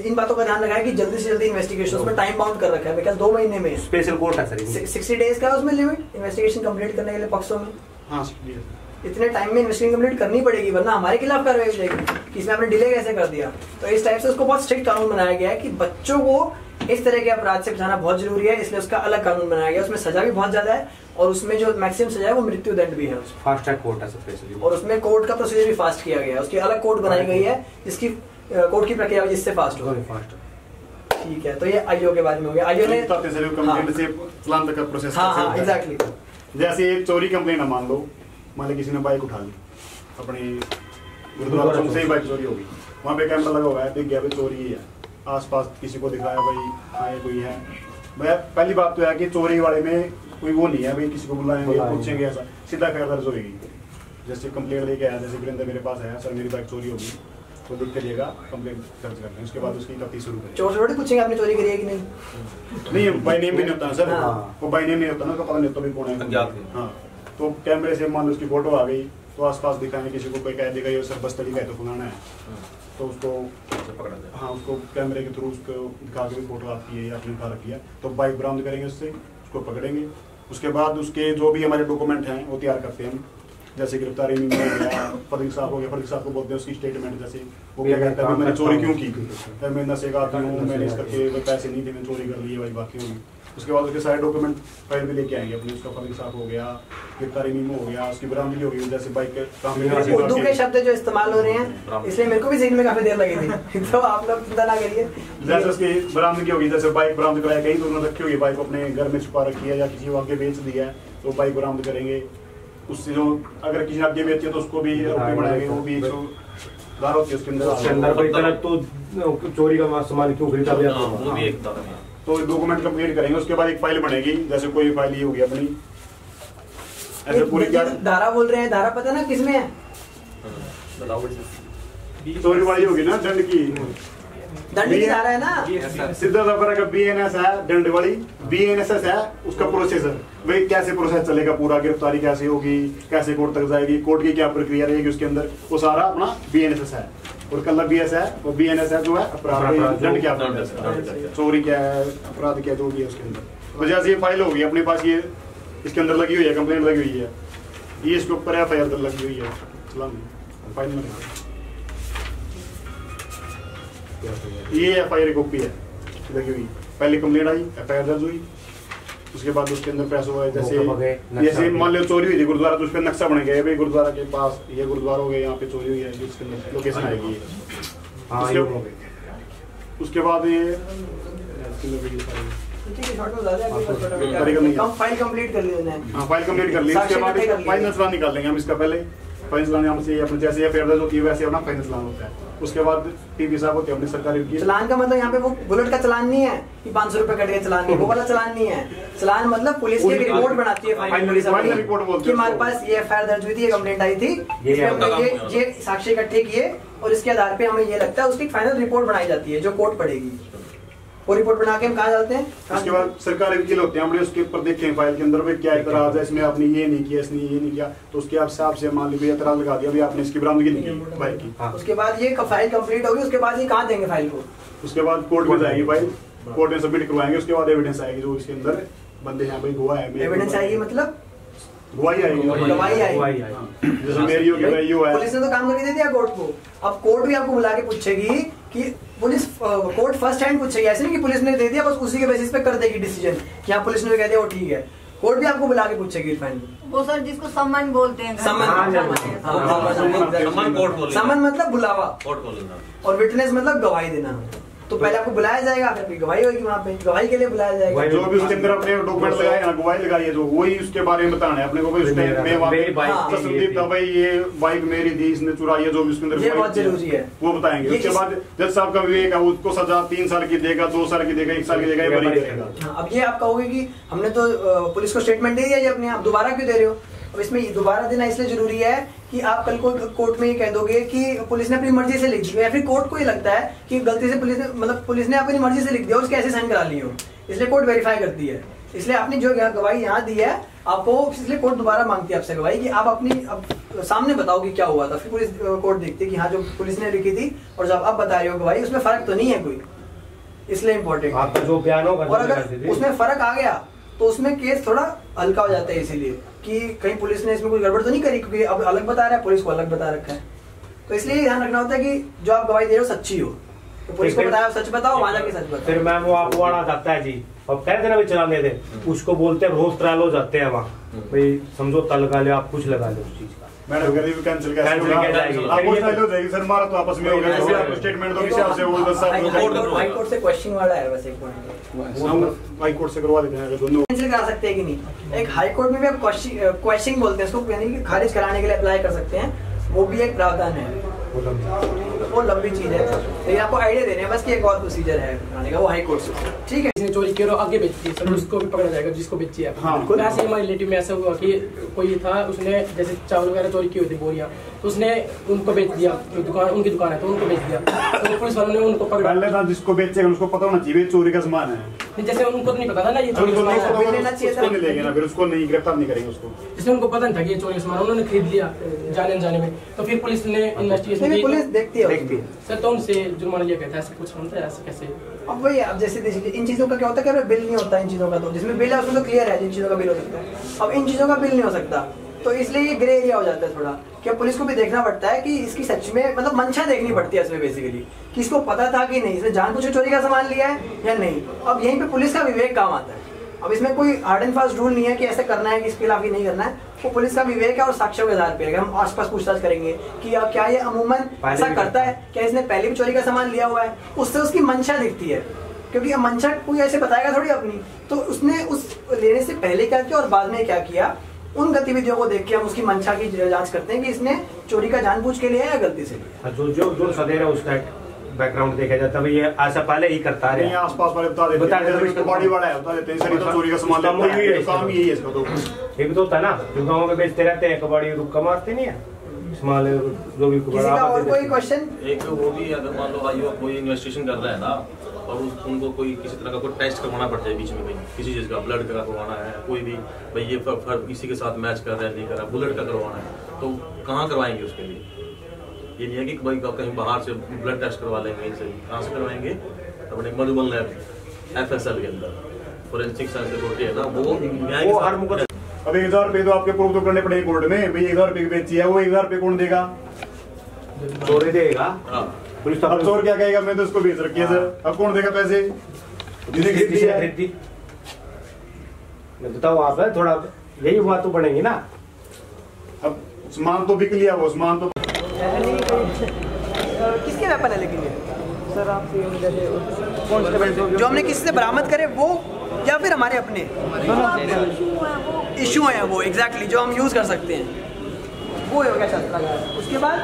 S1: इन बातों का ध्यान रखा है कि जल्दी से जल्दी इन्वेस्टिगेशन, उसमें टाइम बाउंड कर रखा है बिकॉज 2 महीने में
S15: स्पेशल कोर्ट है सर,
S1: 60 डेज का उसमें लिमिट इन्वेस्टिगेशन कंप्लीट करने के लिए पक्षों में।
S16: हाँ,
S1: इतने टाइम में इन्वेस्टिगेशन कंप्लीट करनी पड़ेगी, वरना हमारे खिलाफ कार्रवाई हो जाएगी कि इसमें आपने डिले कैसे कर दिया। तो इस टाइप से उसको बहुत स्ट्रिक्ट कानून बनाया गया है कि बच्चों को इस तरह के अपराध से बचाना बहुत जरूरी है, इसलिए उसका अलग कानून बनाया गया। उसमें सजा भी बहुत ज्यादा है और उसमें जो मैक्सिमम सजा है वो मृत्यु दंड भी है।
S15: फास्ट ट्रैक कोर्ट है स्पेशली,
S1: और उसमें कोर्ट का प्रोसीजर भी फास्ट किया गया है। उसकी अलग कोर्ट बनाई गई है जिसकी कोर्ट की प्रक्रिया जिससे फास्ट हो। ठीक है, तो ये आईओ के बारे में हो गया। आईओ ने
S16: कंप्लेंट से प्लान तक का प्रोसेस।
S1: हाँ, एग्जैक्टली।
S16: जैसे एक चोरी कंप्लेंट मान लो किसी ने बाइक उठा ली अपनी गुरुद्वारा से ही बाइक चोरी होगी, वहाँ पे कैमरा लगा हुआ है, दिख गया भाई चोरी ही है, आसपास किसी को दिखाया भाई हाँ ये कोई है। मैं पहली बात तो है कि चोरी वाले में कोई वो नहीं है भाई किसी को बुलाएंगे पूछेंगे, ऐसा सीधा खैर दर्ज होगी। जैसे कंप्लेंट लेके आया, जैसे वीरेंद्र मेरे पास आया, सर मेरी बाइक चोरी होगी, तो लिख के देगा, कंप्लेंट दर्ज कर लें, उसके बाद उसकी तफ्तीश शुरू करें।
S1: चोर से थोड़ी पूछेंगे आपने चोरी करी है कि नहीं।
S16: नहीं, बाई नेम भी नहीं होता सर, वो बाई नेम नहीं होता ना, पता नहीं होता भी कौन है। हाँ, तो कैमरे से मान लो उसकी फोटो आ गई तो आसपास दिखाएंगे, किसी को कोई कह देगा ये सर बस्तली का है तो फलाना है, तो उसको पकड़ा जाए। हाँ, उसको कैमरे के थ्रू उसको दिखा के भी फोटो आती है या अपनी दिखा रखी है, तो बाइक बरामद करेंगे, उससे उसको पकड़ेंगे। उसके बाद उसके जो भी हमारे डॉक्यूमेंट हैं वो तैयार करते हैं हम, जैसे गिरफ्तारी में हो गया, फरीद साहब हो गया, फरीद साहब को बोलते हैं उसकी स्टेटमेंट, जैसे वो क्या कहता है मैंने चोरी क्यों की, मैं नशे का आती हूँ, मैंने इस करके पैसे नहीं थे, मैंने चोरी कर ली, वाली बातें होंगी। उसके बाद उसके सारे डॉक्यूमेंट फाइल भी लेके आएंगे अपने, उसका फरीद साहब हो गया, गिरफ्तारी मीमो हो गया, उसकी बरामदगी हो गई, जैसे बाइक
S1: उर्दू के शब्द जो इस्तेमाल हो रहे हैं इसलिए मेरे को भी सीखने में काफी देर लगी थी, तो आप लोग चिंता ना करिए।
S16: जैसे उसकी बरामदगी होगी, जैसे बाइक बरामद कराया, कहीं तो उन्होंने रखी हुई बाइक अपने घर में छुपा रखी है या किसी को आगे बेच दिया है, तो बाइक बरामद करेंगे। उससे जो अगर किसी ने आगे बेची है तो उसको भी बनाएंगे, वो भी दार होती है उसके अंदर
S15: कोई तरह तो चोरी का सामान क्यों खरीदा गया,
S16: वो भी एक तरह। तो डॉक्यूमेंट कंप्लीट करेंगे, उसके बाद एक फाइल बनेगी, जैसे कोई फाइल ये होगी अपनी ऐसे पूरी। क्या
S1: धारा बोल रहे हैं, धारा पता ना किसमें है,
S16: चोरी वाली होगी ना, दंड की,
S1: दंड की धारा है ना,
S16: सीधा सफर का BNS है, दंड वाली BNSS है, उसका प्रोसेसर भाई कैसे प्रोसेस चलेगा पूरा, गिरफ्तारी कैसे होगी, कैसे कोर्ट तक जाएगी, कोर्ट की क्या प्रक्रिया रहेगी उसके अंदर, वो सारा अपना BNSS है। और कल BS है, वो BNS है जो है अपराध दंड क्या, चोरी क्या है, अपराध क्या, जो भी है उसके अंदर। तो जैसे ये फाइल होगी अपने पास, ये इसके अंदर लगी हुई है, कंप्लेंट लगी हुई है, ये इसके ऊपर FIR लगी हुई है, फाइल में ये FIR कॉपी है लगी हुई, पहले कंप्लेंट आई, FIR दर्ज हुई, उसके बाद उसके अंदर पैसा हुआ है, जैसे मान लो चोरी हुई थी गुरुद्वारा, तो उस पर नक्शा बन गया भाई गुरुद्वारा के पास ये गुरुद्वारा हो गया, यहाँ पे चोरी हुई है, उसके अंदर लोकेशन आएगी। उसके बाद ये
S1: फाइल कंप्लीट कर ली,
S16: हाँ फाइल कंप्लीट कर ली, उसके बाद फाइनल चलान निकाल लेंगे हम इसका, पहले फाइनल चलान हमसे अपने जैसे FIR दर्ज होती है वैसे अपना फाइनल चलान होता है। उसके बाद PB साहब होते हैं अपने सरकारी
S1: चलान का मतलब यहाँ पे वो बुलेट का चलान नहीं है कि 500 रुपए कट गए, चलान नहीं, वो वाला चलान नहीं है। चलान मतलब पुलिस की रिपोर्ट बनाती है, फाइनल रिपोर्ट बोलते हैं कि हमारे पास ये FIR दर्ज हुई थी, ये कंप्लेंट आई थी, ये साक्ष्य इकट्ठे किए और इसके आधार पे हमें ये लगता है, उसकी फाइनल रिपोर्ट बनाई जाती है जो कोर्ट पढ़ेगी। वो रिपोर्ट बना के हम कहाँ जाते हैं,
S16: उसके बाद सरकारी वकील होते हैं, हमने उसके ऊपर देखें फाइल के अंदर क्या एतराज है, इसमें आपने ये नहीं किया, इसने ये नहीं किया, तो उसके हिसाब से मान लीजिए एतराज लगा दिया भाई आपने इसकी बरामदगी नहीं की बाइक की।
S1: उसके बाद ये फाइल कंप्लीट होगी, उसके बाद ये कहाँ देंगे फाइल को,
S16: उसके बाद कोर्ट में जाएगी फाइल, कोर्ट में सबमिट करवाएंगे, उसके बाद एविडेंस आएगी जो इसके अंदर बंदे हैं भाई गवाह है।
S1: एविडेंस आएगी मतलब
S16: गवाही आएगी,
S1: गवाही आएगी।
S16: जैसे मेरी हो गई वही है।
S1: पुलिस ने तो काम करके दे दिया कोर्ट को, अब कोर्ट भी आपको बुला के पूछेगी कि पुलिस कोर्ट फर्स्ट हैंड पूछेगी, ऐसे नहीं कि पुलिस ने दे दिया बस उसी के बेसिस पे कर देगी डिसीजन कि हाँ पुलिस ने कह दिया वो ठीक है। कोर्ट भी आपको बुला के पूछेगी फाइनली।
S17: वो सर जिसको सम्मन बोलते हैं,
S1: सम्मन मतलब बुलावा और विटनेस मतलब गवाही देना। तो पहले आपको बुलाया जाएगा, फिर गवाही होगी वहाँ पे, गवाही के लिए बुलाया जाएगा।
S16: जो भी उसके अंदर अपने डॉक्यूमेंट लगाए ना, गवाही लगाई है जो, वही उसके बारे में बताना है अपने को। मैं वहाँ पे संदीप था भाई, ये बाइक मेरी थी, इसने चुराई है, जो भी उसके अंदर
S1: ये बहुत जरूरी है
S16: वो बताएंगे। उसके बाद जज साहब का विवेक है, उसको सजा 3 साल की देगा, 2 साल की देगा, 1 साल की देगा, ये बरी करेगा।
S1: अब ये आप कहोगे कि हमने तो पुलिस को स्टेटमेंट दे दिया ये अपने, आप दोबारा क्यों दे रहे हो? अब इसमें दोबारा देना इसलिए जरूरी है कि आप कल को कोर्ट में ये कह दोगे कि पुलिस ने अपनी मर्जी से लिख दिया, या फिर कोर्ट को ये लगता है कि गलती से पुलिस ने मतलब पुलिस ने अपनी मर्जी से लिख दिया और उसके ऐसे साइन करा लिए हो, इसलिए कोर्ट वेरीफाई करती है। इसलिए आपने जो गवाही यहाँ दी है आपको, इसलिए कोर्ट दोबारा मांगती है आपसे गवाही कि आप अपनी अब सामने बताओ कि क्या हुआ था। फिर पुलिस कोर्ट देखती है कि हाँ जो पुलिस ने लिखी थी और जब आप बता रहे हो गवाही उसमें फर्क तो नहीं है कोई, इसलिए इम्पोर्टेंट
S15: आपका जो बयान होगा।
S1: और अगर उसमें फर्क आ गया तो उसमें केस थोड़ा हल्का हो जाता है, इसीलिए कि कहीं पुलिस ने इसमें कोई गड़बड़ तो नहीं करी, क्योंकि अब अलग बता रहा है, पुलिस को अलग बता रखा है। तो इसलिए ध्यान रखना होता है कि जो आप गवाही दे रहे हो सच्ची हो, तो पुलिस को बताया सच बताओ, वहां जाके सच बताओ।
S15: फिर मैम वो आपको आना जाता है जी, अब कह देना भी चलाने दे, उसको बोलते हैं रोज ट्रायल हो जाते हैं वहाँ भाई, समझौता लगा ले, आप कुछ लगा ले उस चीज का।
S16: मैडम कह रही है कैंसिल कैसे होगा, आपको ट्रायल हो जाएगी सर, मारा तो आपस में हो गया, जैसे आप स्टेटमेंट दो किसी आपसे वो 10 साल
S1: हाई कोर्ट से क्वेश्चन वाला है बस एक पॉइंट,
S16: हाई कोर्ट से करवा देते हैं दोनों
S1: कैंसिल करा सकते हैं कि नहीं। एक हाई कोर्ट में भी आप क्वेश्चन बोलते हैं इसको, यानी कि खारिज कराने के लिए अप्लाई कर सकते हैं, वो भी एक प्रावधान है, वो लंबी चीज है, लेकिन आपको आइडिया दे रहे हैं बस कि एक और प्रोसीजर है कराने का, वो हाई कोर्ट से। ठीक है,
S9: जिसने चोरी की और आगे बेची थी सर उसको भी पकड़ा जाएगा जिसको बेची है। तो ऐसे हमारे रिलेटिव में ऐसा हुआ कि कोई था, उसने जैसे चावल वगैरह चोरी की हुई थी बोरियां, तो उसने उनको बेच दिया, जो दुकान उनकी दुकान है तो उनको बेच दिया, तो पुलिस वालों ने उनको पकड़ा।
S16: पहले था जिसको बेचेगा उसको पता होना चाहिए चोरी का सामान है,
S9: जैसे उनको तो नहीं पता था ना ये चोरी का सामान
S1: लेना चाहिए था,
S16: नहीं लेंगे ना, फिर उसको नहीं गिरफ्तार नहीं करेंगे उसको,
S9: जिसने उनको पता नहीं था कि ये चोरी का सामान, उन्होंने खरीद लिया जाने अनजाने में, तो फिर पुलिस ने इन्वेस्टिगेशन की,
S1: पुलिस देखती है
S9: सर, तो उनसे जुर्माना लिया गया था, ऐसा कुछ होता है ऐसे कैसे?
S1: अब वही अब जैसे देखिए इन चीजों का क्या होता है कि बिल नहीं होता इन चीजों का, तो जिसमें बिल है उसमें तो क्लियर है जिन चीजों का बिल हो सकता है, अब इन चीजों का बिल नहीं हो सकता, तो इसलिए ये ग्रे एरिया हो जाता है थोड़ा, कि पुलिस को भी देखना पड़ता है कि इसकी सच में मतलब मंशा देखनी पड़ती है इसमें बेसिकली, कि इसको पता था कि नहीं, इसने जानबूझ के चोरी का सामान लिया है या नहीं। अब यहीं पे पुलिस का विवेक काम आता है। अब इसमें कोई हार्ड एंड फास्ट रूल नहीं है कि ऐसे करना है कि इसके खिलाफ ही नहीं करना है, वो पुलिस का विवेक है और साक्ष्यों के आधार पे अगर हम आसपास पूछताछ करेंगे कि क्या ये अमूमन ऐसा करता है, क्या इसने पहले भी चोरी का सामान लिया हुआ है, उससे उसकी मंशा दिखती है, क्योंकि मंशा कोई ऐसे बताएगा थोड़ी अपनी, तो उसने उस लेने से पहले क्या किया और बाद में क्या किया, उन गतिविधियों को देख के हम उसकी मंशा की जांच करते हैं कि इसने चोरी का जानबूझ के लिए या गलती से लिया।
S15: जो सदैव उसका बैकग्राउंड देखा जाता है, ये ऐसा पहले ही करता है,
S16: आसपास वाले बता देते हैं, बॉडी वाला है बता देते हैं सर, तो चोरी का सामान लेता है, काम यही है इसका। तो
S15: ये भी तो होता है ना, जो गाँव में बेचते रहते हैं कबाड़ी रुक्का मारते नहीं है, सामान जो भी।
S1: और कोई क्वेश्चन?
S14: एक वो भी अगर मान लो आईओ कोई इन्वेस्टिगेशन कर रहा है ना, और उनको कोई किसी तरह का कोई टेस्ट करवाना पड़ता है बीच में, कहीं किसी चीज़ का ब्लड का करवाना है, कोई भी भाई ये इसी के साथ मैच कर रहा है नहीं कर रहा, बुलेट का करवाना है, तो कहाँ करवाएंगे उसके लिए? ये नहीं है कि भाई कहीं बाहर से ब्लड टेस्ट करवा लेंगे, इनसे कहाँ से करवाएंगे? अपने मधुबन लैब FSL के अंदर फोरेंसिक साइंस अथॉरिटी है ना, वो हर मुकदमे।
S16: अब 1000 रुपये तो आपके प्रूफ तो करने पड़ेंगे कोर्ट में, भाई 1000 रुपये की बेची है, वो 1000 रुपये कौन देगा?
S15: चोरी देगा।
S16: अब चोर क्या कहेगा मैं तो उसको बेच रखी है सर, अब कौन देगा पैसे? जिन्हें खरीदी है।
S15: बताओ आप थोड़ा यही बात तो बढ़ेंगी ना,
S16: अब सामान तो बिक लिया, वो सामान तो
S1: किसके वेपन है लेकिन ये
S7: सर आप
S1: जो हमने किसी से बरामद करे वो, या फिर हमारे अपने इशू है वो एग्जैक्टली जो हम यूज कर सकते हैं, वो हो गया शस्त्रागार। उसके बाद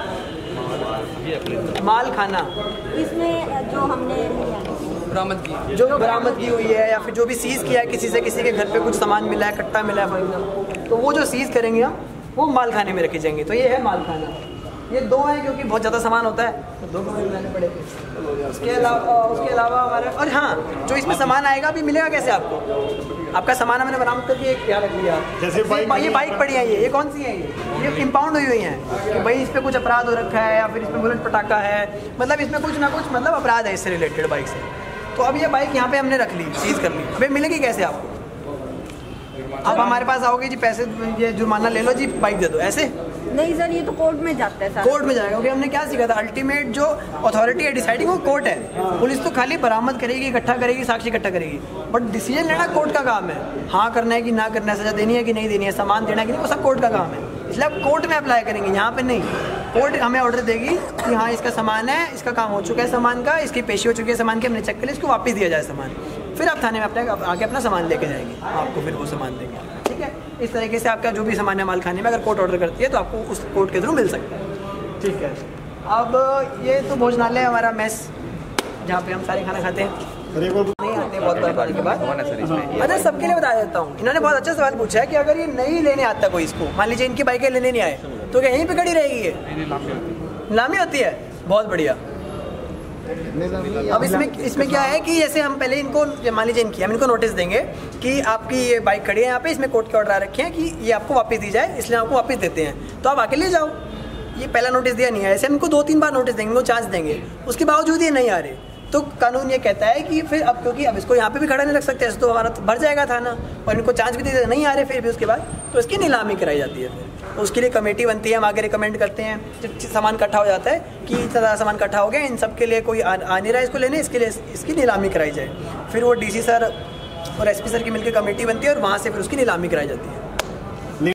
S1: माल खाना,
S2: इसमें जो हमने
S10: बरामद की,
S1: जो बरामद की हुई है या फिर जो भी सीज किया है किसी से, किसी के घर पे कुछ सामान मिला है, कट्टा मिला है फॉर एग्जाम्पल, तो वो जो सीज करेंगे हम वो माल खाने में रखे जाएंगे। तो ये है माल खाना, ये 2 है क्योंकि बहुत ज़्यादा सामान होता है तो 2 कमरे लाने पड़ेंगे। उसके अलावा हमारे, और हाँ जो इसमें सामान आएगा भी मिलेगा कैसे आपको? आपका सामान हमने बरामद करके क्या रख लिया,
S16: जैसे
S1: ये बाइक पड़ी है, ये कौन सी है, ये इंपाउंड हुई है कि भाई इस पर कुछ अपराध हो रखा है या फिर इसमें बुलेट पटाखा है, मतलब इसमें कुछ ना कुछ मतलब अपराध है इससे रिलेटेड बाइक से, तो अब ये बाइक यहाँ पे हमने रख ली, सीज कर ली, भाई मिलेगी कैसे आपको? अब हमारे पास आओगे जी, पैसे ये जुर्माना ले लो जी, बाइक दे दो, ऐसे
S17: नहीं सर, ये तो कोर्ट में जाता है सर।
S1: कोर्ट में जाएगा, क्योंकि हमने क्या सीखा था, अल्टीमेट जो अथॉरिटी है डिसाइडिंग वो कोर्ट है। पुलिस तो खाली बरामद करेगी, इकट्ठा करेगी, साक्षी इकट्ठा करेगी, बट डिसीजन लेना कोर्ट का काम है। हाँ करना है कि ना करना है, सजा देनी है कि नहीं देनी है, सामान देना है कि नहीं, वो सब कोर्ट का काम है। इसलिए आप कोर्ट में अप्लाई करेंगे, यहाँ पे नहीं। कोर्ट हमें ऑर्डर देगी कि हाँ इसका सामान है, इसका काम हो चुका है सामान का, इसकी पेशी हो चुकी है सामान की, हमने चेक कर लिया, इसको वापस दिया जाए सामान, फिर आप थाने में अपने आके अपना सामान लेके जाएंगे, आपको फिर वो सामान देंगे, ठीक है। इस तरीके से आपका जो भी सामान है माल खाने में, अगर कोर्ट ऑर्डर करती है तो आपको उस कोर्ट के थ्रू मिल सकता है, ठीक है। अब ये तो भोजनालय हमारा मेस, जहाँ पे हम सारे खाना खाते हैं, नहीं आते बहुत बार के बाद। अच्छा, सबके लिए बता देता हूँ, इन्होंने बहुत अच्छा सवाल पूछा है कि अगर ये नहीं लेने आता कोई, इसको मान लीजिए इनकी बाइकें लेने नहीं आए, तो क्या यहीं पे खड़ी रहेगी? ये नीलामी होती है, बहुत बढ़िया। अब इसमें क्या है कि जैसे हम पहले इनको, मान लीजिए इनकी, हम इनको नोटिस देंगे कि आपकी ये बाइक खड़ी है यहाँ पे, इसमें कोर्ट के ऑर्डर आ रखे हैं कि ये आपको वापस दी जाए, इसलिए आपको वापस देते हैं, तो आप आके ले जाओ। ये पहला नोटिस दिया नहीं है, ऐसे हम इनको 2-3 बार नोटिस देंगे, इनको चांस देंगे, उसके बावजूद ये नहीं आ रहे, तो कानून ये कहता है कि फिर अब, क्योंकि अब इसको यहाँ पे भी खड़ा नहीं रख सकते, ऐसे तो हमारा तो भर जाएगा थाना, और इनको चांस भी दे देते नहीं आ रहे फिर भी, उसके बाद तो इसकी नीलामी कराई जाती है। फिर उसके लिए कमेटी बनती है, हम आगे रिकमेंड करते हैं, जब सामान इकट्ठा हो जाता है कि इतना सामान इकट्ठा हो गया, इन सब के लिए कोई आ नहीं रहा है इसको लेने, इसके लिए इसकी नीलामी कराई जाए। फिर वो DC सर और SP सर की मिलकर कमेटी बनती है, और वहाँ से फिर उसकी नीलामी कराई जाती है।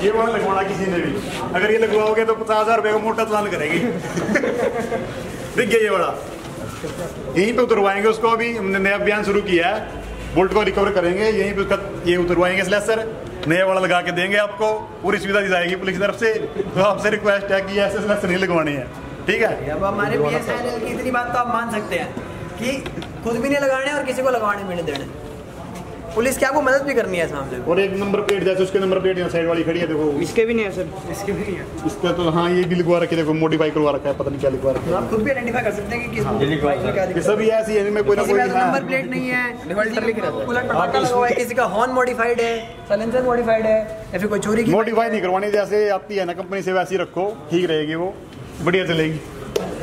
S16: ये वाला लगवाना किसी ने भी, अगर ये लगवाओगे तो 50,000 रुपये का मोटा चालान करेगी। दिख गया ये बड़ा, यहीं पे उतरवाएंगे उसको। अभी हमने नया अभियान शुरू किया है, बोल्ट को रिकवर करेंगे, यहीं पे उसका ये उतरवाएंगे स्लेसर, नया वाला लगा के देंगे आपको, पूरी सुविधा दी जाएगी पुलिस की तरफ से। तो आपसे रिक्वेस्ट है कि ऐसे स्लेसर नहीं लगवानी है, ठीक है।
S1: अब हमारे BSNL की इतनी बात तो आप मान सकते हैं कि खुद भी नहीं लगाने और किसी को लगवाने भी नहीं देने, पुलिस क्या आपको मदद भी करनी है इस मामले में।
S16: और एक नंबर प्लेट जैसे उसके नंबर प्लेट यहाँ साइड वाली खड़ी है, देखो
S1: इसके भी नहीं है सर, इसके भी नहीं है,
S16: इसका तो हाँ ये भी लिखवा रखे, देखो मॉडिफाई करवा रखा है, पता नहीं क्या लिखवा रखा है।
S1: आप खुद भी आइडेंटिफाई कर सकते हैं कि किस
S16: सभी ऐसी है, इनमें कोई ना कोई
S1: नंबर प्लेट नहीं है, उलट पटाखा लगा हुआ है, किसी का हॉर्न मॉडिफाइड है, साइलेंसर मॉडिफाइड है, या फिर कोई चोरी की
S16: मॉडिफाई नहीं करवानी, जैसे आती है ना कंपनी से वैसी रखो, ठीक रहेगी, वो बढ़िया चलेगी।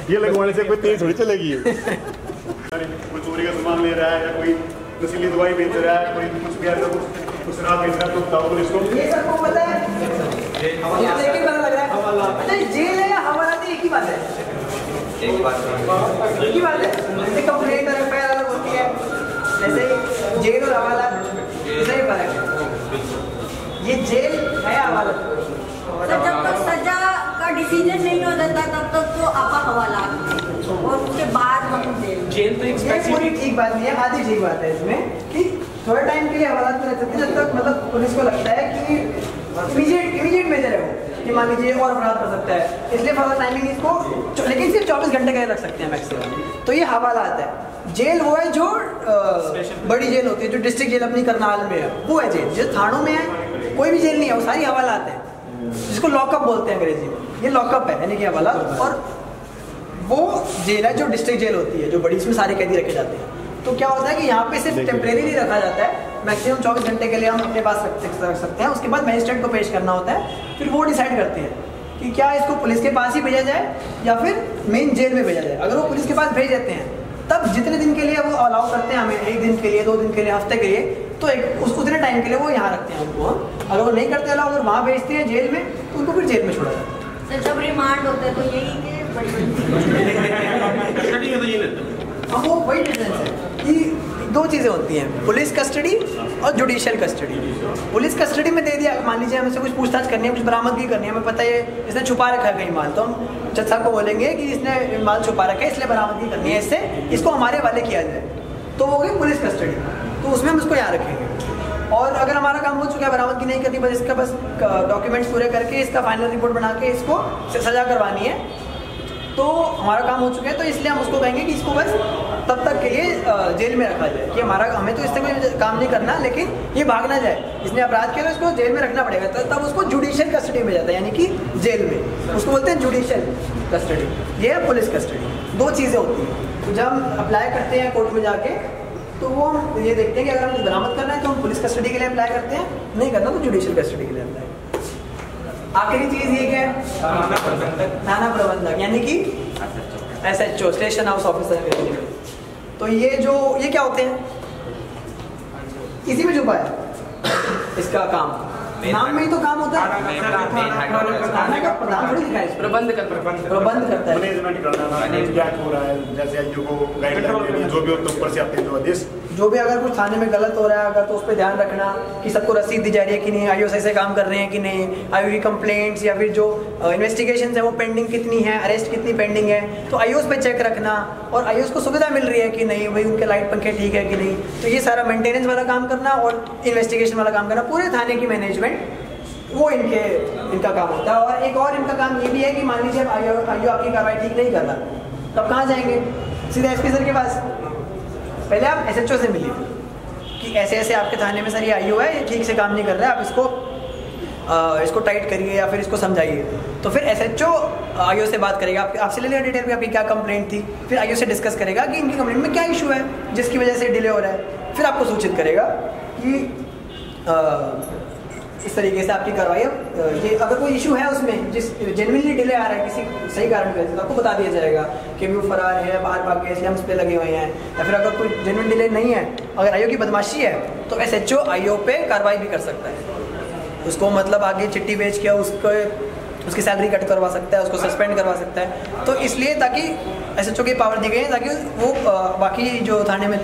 S16: ये लगवाने से कोई तेज थोड़ी चलेगी। कोई चोरी का सामान ले रहा है या कोई नशीली दवाई बेच रहा है, कोई कुछ भी ऐसा कुछ शराब बेच रहा है, तो बताओ पुलिस को।
S1: ये सबको पता है, एक ही पता लग रहा है। अच्छा, जेल है या हवाला एक ही बात है, एक ही बात है। जैसे कंप्लेंट और FIR अलग होती है, जैसे जेल और हवाला इसमें फर्क है। ये जेल है हवाला,
S17: जब तक सजा का डिसीजन नहीं हो जाता तब तक तो आपका हवाला, और उसके बाद हम
S1: जेल तो एक पूरी ठीक बात नहीं है, आधी ठीक बात है इसमें कि थोड़ा टाइम के लिए हवाला में रख सकते हैं, जब तक मतलब पुलिस को लगता है कि इमीडिएट मेजर है वो, कि मान लीजिए और अपराध कर सकता है, इसलिए फर्दर टाइमिंग इसको, लेकिन सिर्फ 24 घंटे का रख सकते हैं मैक्सिमम। तो ये हवाला आता है। जेल वो है जो बड़ी जेल होती है, जो डिस्ट्रिक्ट जेल अपनी करनाल में है, वो है जेल। जो थानों में है कोई भी जेल नहीं है, वो सारी हवाला आते हैं, जिसको लॉकअप बोलते हैं अंग्रेजी में। ये लॉकअप है यानी कि हवाला, और वो जेल है जो डिस्ट्रिक्ट जेल होती है, जो बड़ी, इसमें सारे कैदी रखे जाते हैं। तो क्या होता है कि यहाँ पे सिर्फ टेम्परेरी रखा जाता है, मैक्सिमम 24 घंटे के लिए हम अपने पास रख सकते हैं। उसके बाद मजिस्ट्रेट को पेश करना होता है, फिर वो डिसाइड करते हैं कि क्या इसको पुलिस के पास ही भेजा जाए या फिर मेन जेल में भेजा जाए। अगर वो पुलिस के पास भेज देते हैं, तब जितने दिन के लिए वो अलाउ करते हैं हमें, 1 दिन के लिए, 2 दिन के लिए, हफ्ते के लिए, तो उतने टाइम के लिए वो यहाँ रखते हैं हमको। अगर वो नहीं करते अलाउ, अगर वहाँ भेजते हैं जेल में, तो उनको फिर जेल में छोड़ा जाता है।
S17: जब रिमांड होता है तो यही के
S1: अब वो वही डिफरेंस है कि 2 चीज़ें होती हैं, पुलिस कस्टडी और जुडिशियल कस्टडी। पुलिस कस्टडी में दे दिया, मान लीजिए हमें से कुछ पूछताछ करनी है, कुछ बरामदगी करनी है, हमें पता है इसने छुपा रखा है कहीं माल, तो हम जज साहब को बोलेंगे कि इसने माल छुपा रखा है, इसलिए बरामदगी करनी है, इससे इसको हमारे हवाले किया जाए, तो वो हो गई पुलिस कस्टडी, तो उसमें हम उसको यहाँ रखेंगे। और अगर हमारा काम हो चुका है, बरामदगी नहीं करनी, बस इसका बस डॉक्यूमेंट्स पूरे करके इसका फाइनल रिपोर्ट बना के इसको सजा करवानी है, तो हमारा काम हो चुका है। तो इसलिए हम उसको कहेंगे कि इसको बस तब तक के लिए जेल में रखा जाए, कि हमें तो इससे कोई काम नहीं करना, लेकिन ये भाग ना जाए, इसने अपराध किया तो इसको जेल में रखना पड़ेगा, तब उसको जुडिशियल कस्टडी में जाता है, यानी कि जेल में, उसको बोलते हैं जुडिशियल कस्टडी। ये है पुलिस कस्टडी। 2 चीज़ें होती हैं। तो जब हम अप्लाई करते हैं कोर्ट में जाके, तो वो हम ये देखते हैं कि अगर हमें बरामद करना है तो हम पुलिस कस्टडी के लिए अप्लाई करते हैं, नहीं करना तो जुडिशियल कस्टडी के लिए अप्लाई। आखिरी चीज़ ये क्या है, थाना प्रबंधक, यानी कि SHO, स्टेशन हाउस ऑफिसर। तो ये क्या होते हैं, इसी में छुपा है इसका काम, नाम में ही तो काम होता है। थाने का प्रधान थोड़ी लिखा है, प्रबंध करता है।
S16: मैनेजमेंट करना क्या हो रहा है, जैसे आईओ को गाइडलाइन जो भी होता है ऊपर से आते हैं जो आदेश,
S1: जो भी अगर कुछ थाने में गलत हो रहा है अगर तो उस पर ध्यान रखना कि सबको रसीद दी जा रही है कि नहीं, आईओ सही से काम कर रहे हैं कि नहीं, आईओ की कंप्लेंट्स या फिर जो इन्वेस्टिगेशन है वो पेंडिंग कितनी है, अरेस्ट कितनी पेंडिंग है, तो आईओ पे चेक रखना, और आईओ को सुविधा मिल रही है कि नहीं, भाई उनके लाइट पंखे ठीक है कि नहीं, तो ये सारा मेंटेनेंस वाला काम करना और इन्वेस्टिगेशन वाला काम करना, पूरे थाने की मैनेजमेंट वो इनका काम होता है। और एक और इनका काम ये भी है कि मान लीजिए आईओ आपकी कार्रवाई ठीक नहीं कर रहा, तब कहाँ जाएंगे, सीधा एसपी सर के पास। पहले आप एसएचओ से मिलिए कि ऐसे ऐसे आपके थाने में सर ये आईओ है, ये ठीक से काम नहीं कर रहा है, आप इसको टाइट करिए या फिर इसको समझाइए। तो फिर एसएचओ आईओ से बात करेगा, आपसे ले लेगा डिटेल में आपकी क्या कंप्लेंट थी, फिर आईओ से डिस्कस करेगा कि इनकी कंप्लेंट में क्या इशू है जिसकी वजह से डिले हो रहा है, फिर आपको सूचित करेगा कि इस तरीके से आपकी कार्रवाई ये अगर कोई इशू है उसमें जिस जेन्युइनली डिले आ रहा है किसी सही कारण की वजह से, तो आपको बता दिया जाएगा कि वो फरार है, बाहर भाग गए, स्लम्स पे लगे हुए हैं, या फिर अगर कोई जेन्युइन डिले नहीं है, अगर आईओ की बदमाशी है तो एसएचओ आईओ पे कार्रवाई भी कर सकता है, उसको मतलब आगे चिट्ठी बेच के उसकी सैलरी कट करवा सकता है, उसको सस्पेंड करवा सकता है। तो इसलिए ताकि एसएचओ की पावर दी गई है ताकि वो बाकी जो थाने में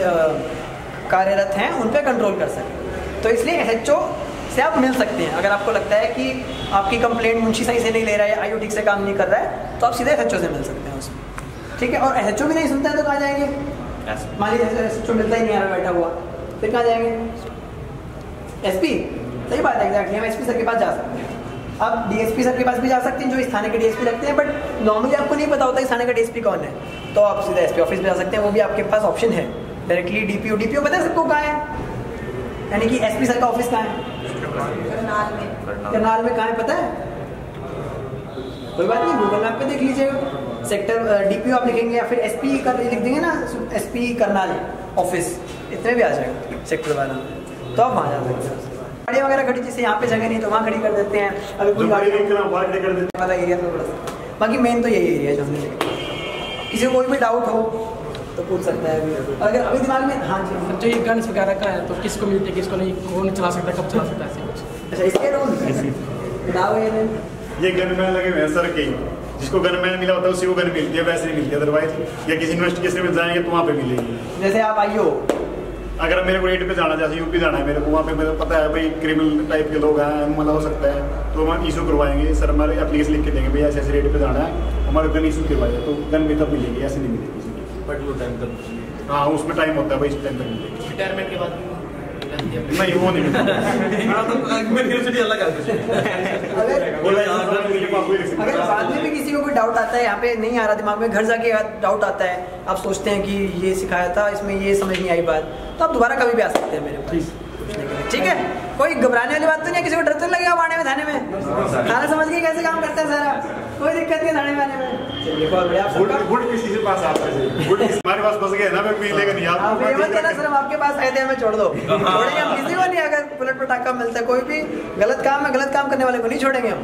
S1: कार्यरत हैं उन पर कंट्रोल कर सके। तो इसलिए एसएचओ से आप मिल सकते हैं अगर आपको लगता है कि आपकी कंप्लेंट मुंशी सही से नहीं ले रहा है, आईओ ठीक से काम नहीं कर रहा है, तो आप सीधे एसएचओ से मिल सकते हैं उसमें, ठीक है। और एसएचओ भी नहीं सुनता है तो कहाँ जाएंगे, मान लीजिए एसएचओ मिलता ही नहीं आ रहा बैठा हुआ, फिर कहाँ जाएंगे, एसपी, सही बात है, एग्जैक्टली, हम एसपी सर के पास जा सकते हैं। आप डीएसपी सर के पास भी जा सकते हैं जो इस थाने के डीएसपी लगते हैं, बट नॉर्मली आपको नहीं पता होता इस थाने का डीएसपी कौन है, तो आप सीधा एसपी ऑफिस में जा सकते हैं, वो भी आपके पास ऑप्शन है। डायरेक्टली डीपीओ पता है सबको कहाँ है, यानी कि एसपी सर का ऑफिस कहाँ है, करनाल में कहाँ है पता है, कोई बात नहीं, गूगल मैप पे देख लीजिएगा, सेक्टर डीपीओ आप लिखेंगे या फिर एसपी कर लिख देंगे ना, एसपी करनाल ऑफिस, इतने भी आ जाएगा सेक्टर वाला, तो आप वहाँ जा सकते हैं। गाड़ी वगैरह खड़ी, जैसे यहाँ पे जगह नहीं तो वहाँ खड़ी कर देते हैं, अगर कोई गाड़ी वाला एरिया तो थोड़ा सा, बाकी मेन तो यही एरिया है जो हमने, किसी को कोई भी डाउट हो तो पूछ सकता है। अगर अभी दिमाग में, हाँ जी,
S9: जो ये गन्स वगैरह का है तो किसको मिलती है किसको नहीं, कौन चला सकता है, कब चला सकता है, ऐसे कुछ।
S1: अच्छा, इसके रूल बताओ।
S16: ये गनमैन लगे हुए हैं सर के, जिसको गनमैन मिला होता है उसी को गन मिलती है, वैसे नहीं मिलती अदरवाइज, या किसी इन्वेस्टिगेशन में जाएंगे तो वहाँ पे मिलेगी।
S1: जैसे आप आईओ,
S16: अगर मेरे को रेड पे जाना, जैसे यूपी जाना है मेरे को, वहाँ पे मेरे को पता है भाई क्रिमिनल टाइप के लोग हैं, हमला हो सकता है, तो हम इशू करवाएंगे, सर हमारे एप्लीकेशन लिख के देंगे भाई ऐसे ऐसे रेड पे जाना है, हमारे गन इशू करवाइए, तो गन भी तब मिलेगी, ऐसे नहीं मिलेगी। हाँ, उसमें टाइम होता है भाई, इस टाइम तक मिलेगी।
S9: रिटायरमेंट के बाद
S16: नहीं, वो नहीं मिलता।
S1: अगर बाद में भी किसी को कोई डाउट आता है, यहाँ पे नहीं आ रहा दिमाग में, घर जाके डाउट आता है, आप सोचते हैं कि ये सिखाया था, इसमें ये समझ नहीं आई बात, तो आप दोबारा कभी भी आ सकते हैं मेरे पास, ठीक है। कोई घबराने वाली बात तो नहीं है, किसी को डर तो लगेगा आने में, थाने में थाना समझ के कैसे काम करते हैं सारा, कोई दिक्कत नहीं थाने में आने में। चलिए बहुत बढ़िया,
S16: गुड किसी के पास आता है, गुड हमारे पास फंस गए ना, मैं मिलेगा नहीं आप,
S1: आप ये मत कहना सर हम आपके पास आए थे हमें छोड़ दो, छोड़ेंगे हम किसी को नहीं, अगर बुलेट पटाखा मिलता है, कोई भी गलत काम है, गलत काम करने वाले को नहीं छोड़ेंगे हम।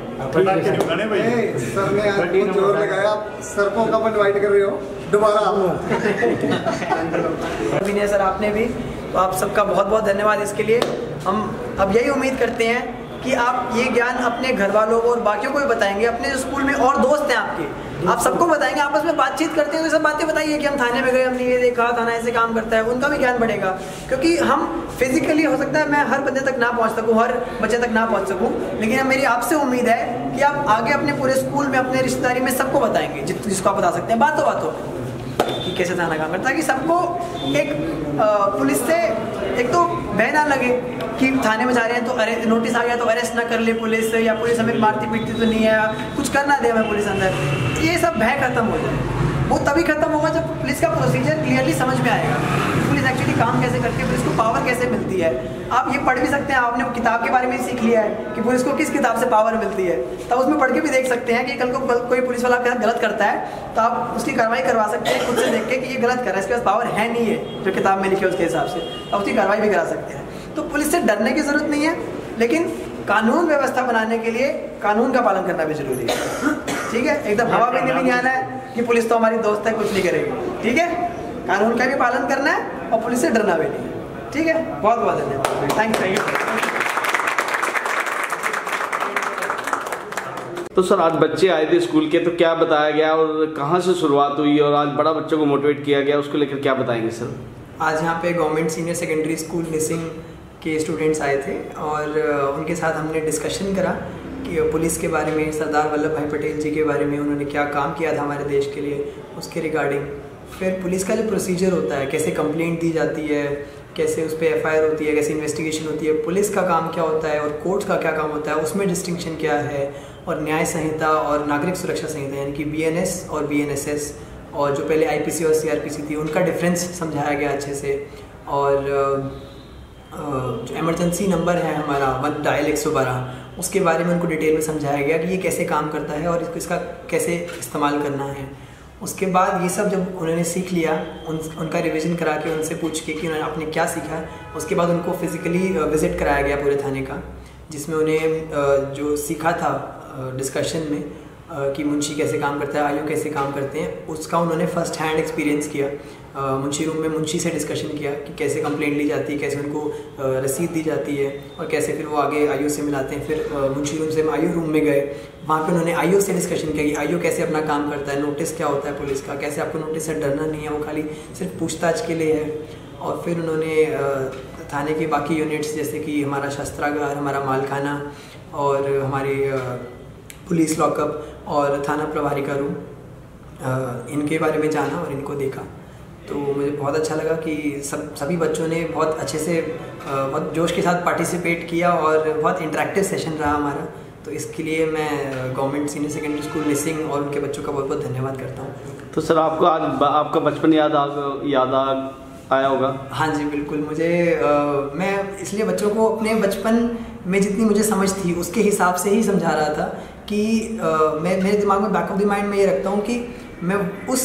S12: सर ने आज बहुत जोर लगाया, सर को कब इनवाइट कर रहे हो दोबारा?
S1: अभिनय सर आपने भी, तो आप सबका बहुत बहुत धन्यवाद इसके लिए। हम अब यही उम्मीद करते हैं कि आप ये ज्ञान अपने घर वालों को और बाकियों को भी बताएंगे, अपने जो स्कूल में और दोस्त हैं आपके, आप सबको बताएंगे, आपस में बातचीत करते हैं तो सब बातें बताइए कि हम थाने में गए, हमने ये देखा, थाना ऐसे काम करता है, उनका भी ज्ञान बढ़ेगा। क्योंकि हम फिजिकली हो सकता है मैं हर बंदे तक ना पहुंच सकूं, हर बच्चे तक ना पहुंच सकूं, लेकिन मेरी आपसे उम्मीद है कि आप आगे अपने पूरे स्कूल में, अपने रिश्तेदारी में सबको बताएंगे, जिसको आप बता सकते हैं बातों बातों में कि कैसे थाना काम करता है, ताकि सबको एक पुलिस से एक तो भय ना लगे कि थाने में जा रहे हैं तो अरे नोटिस आ गया तो अरेस्ट ना कर ले पुलिस, या पुलिस हमें मारती पीटती तो नहीं है, कुछ करना दे हमें पुलिस अंदर, ये सब भय खत्म हो जाए। वो तभी खत्म होगा जब पुलिस का प्रोसीजर क्लियरली समझ में आएगा, पुलिस एक्चुअली काम कैसे करती है, पुलिस को पावर कैसे मिलती है। आप ये पढ़ भी सकते हैं, आपने किताब के बारे में सीख लिया है कि पुलिस को किस किताब से पावर मिलती है, तब उसमें पढ़ के भी देख सकते हैं कि कल को कोई पुलिस वाला गलत करता है तो आप उसकी कार्रवाई करवा सकते हैं खुद से देख के कि ये गलत कर रहा है, इसके पास पावर है नहीं है जो किताब में लिखे उसके हिसाब से, आप उसकी कार्रवाई भी करा सकते हैं। तो पुलिस से डरने की जरूरत नहीं है, लेकिन कानून व्यवस्था बनाने के लिए कानून का पालन करना भी जरूरी है, ठीक है। एकदम हवा में नहीं आना है कि पुलिस तो हमारी दोस्त है, कुछ नहीं करेगी, ठीक है। कानून का भी पालन करना है और पुलिस से डरना भी नहीं है। ठीक है, बहुत बहुत धन्यवाद, थैंक यू।
S18: तो सर आज बच्चे आए थे स्कूल के, तो क्या बताया गया और कहाँ से शुरुआत हुई और आज बड़ा बच्चों को मोटिवेट किया गया, उसको लेकर क्या बताएंगे सर?
S1: आज यहाँ पे government senior secondary school Nising के स्टूडेंट्स आए थे और उनके साथ हमने डिस्कशन करा कि पुलिस के बारे में, सरदार वल्लभ भाई पटेल जी के बारे में, उन्होंने क्या काम किया था हमारे देश के लिए, उसके रिगार्डिंग। फिर पुलिस का जो प्रोसीजर होता है, कैसे कंप्लेंट दी जाती है, कैसे उस पर FIR होती है, कैसे इन्वेस्टिगेशन होती है, पुलिस का काम क्या होता है और कोर्ट्स का क्या काम होता है, उसमें डिस्टिंक्शन क्या है, और न्याय संहिता और नागरिक सुरक्षा संहिता यानी कि BNS और BNSS, और जो पहले IPC और CRPC थी उनका डिफरेंस समझाया गया अच्छे से। और जो इमरजेंसी नंबर है हमारा डायल 112, उसके बारे में उनको डिटेल में समझाया गया कि ये कैसे काम करता है और इसका कैसे इस्तेमाल करना है। उसके बाद ये सब जब उन्होंने सीख लिया, उनका रिवीजन करा के उनसे पूछ के कि उन्होंने आपने क्या सीखा, उसके बाद उनको फिज़िकली विज़िट कराया गया पूरे थाने का, जिसमें उन्हें जो सीखा था डिस्कशन में कि मुंशी कैसे काम करता है, आईओ कैसे काम करते हैं, उसका उन्होंने फ़र्स्ट हैंड एक्सपीरियंस किया। मुंशी रूम में मुंशी से डिस्कशन किया कि कैसे कंप्लेंट ली जाती है, कैसे उनको रसीद दी जाती है और कैसे फिर वो आगे आईओ से मिलाते हैं। फिर मुंशी रूम से आईओ रूम में गए, वहाँ पे उन्होंने आईओ से डिस्कशन किया कि आईओ कैसे अपना काम करता है, नोटिस क्या होता है पुलिस का, कैसे आपको नोटिस से डरना नहीं है, वो खाली सिर्फ पूछताछ के लिए है। और फिर उन्होंने थाने के बाकी यूनिट्स जैसे कि हमारा शस्त्रागार, हमारा मालखाना और हमारी पुलिस लॉकअप और थाना प्रभारी का रूम, इनके बारे में जाना और इनको देखा। तो मुझे बहुत अच्छा लगा कि सभी बच्चों ने बहुत अच्छे से, बहुत जोश के साथ पार्टिसिपेट किया और बहुत इंटरेक्टिव सेशन रहा हमारा। तो इसके लिए मैं government senior secondary school Nising और उनके बच्चों का बहुत बहुत धन्यवाद करता हूँ।
S18: तो सर आपको आज आपका बचपन याद आया होगा?
S1: हाँ जी बिल्कुल, मुझे मैं इसलिए बच्चों को अपने बचपन में जितनी मुझे समझ थी उसके हिसाब से ही समझा रहा था कि मैं मेरे दिमाग में बैक ऑफ द माइंड में ये रखता हूँ कि मैं उस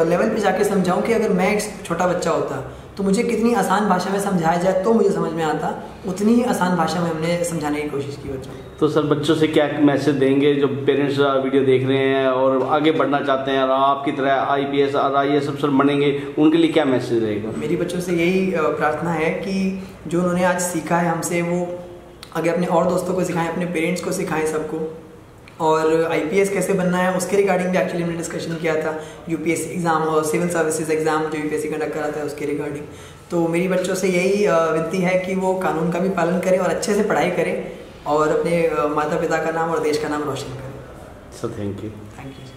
S1: लेवल पे जाके समझाऊँ कि अगर मैं एक छोटा बच्चा होता तो मुझे कितनी आसान भाषा में समझाया जाए तो मुझे समझ में आता, उतनी ही आसान भाषा में हमने समझाने की कोशिश की बच्चों को।
S18: तो सर बच्चों से क्या मैसेज देंगे जो पेरेंट्स वीडियो देख रहे हैं और आगे बढ़ना चाहते हैं और आपकी तरह IPS और IAS अफसर बनेंगे, उनके लिए क्या मैसेज रहेगा?
S1: मेरी बच्चों से यही प्रार्थना है कि जो उन्होंने आज सीखा है हमसे, वो आगे अपने और दोस्तों को सिखाएं, अपने पेरेंट्स को सिखाएं सबको। और IPS कैसे बनना है उसके रिगार्डिंग भी एक्चुअली हमने डिस्कशन किया था, UPSC एग्ज़ाम और सिविल सर्विसेज एग्ज़ाम जो UPSC कंडक्ट कराता है उसके रिगार्डिंग। तो मेरी बच्चों से यही विनती है कि वो कानून का भी पालन करें और अच्छे से पढ़ाई करें और अपने माता पिता का नाम और देश का नाम रोशन करें।
S18: Sir thank you.
S1: Thank you.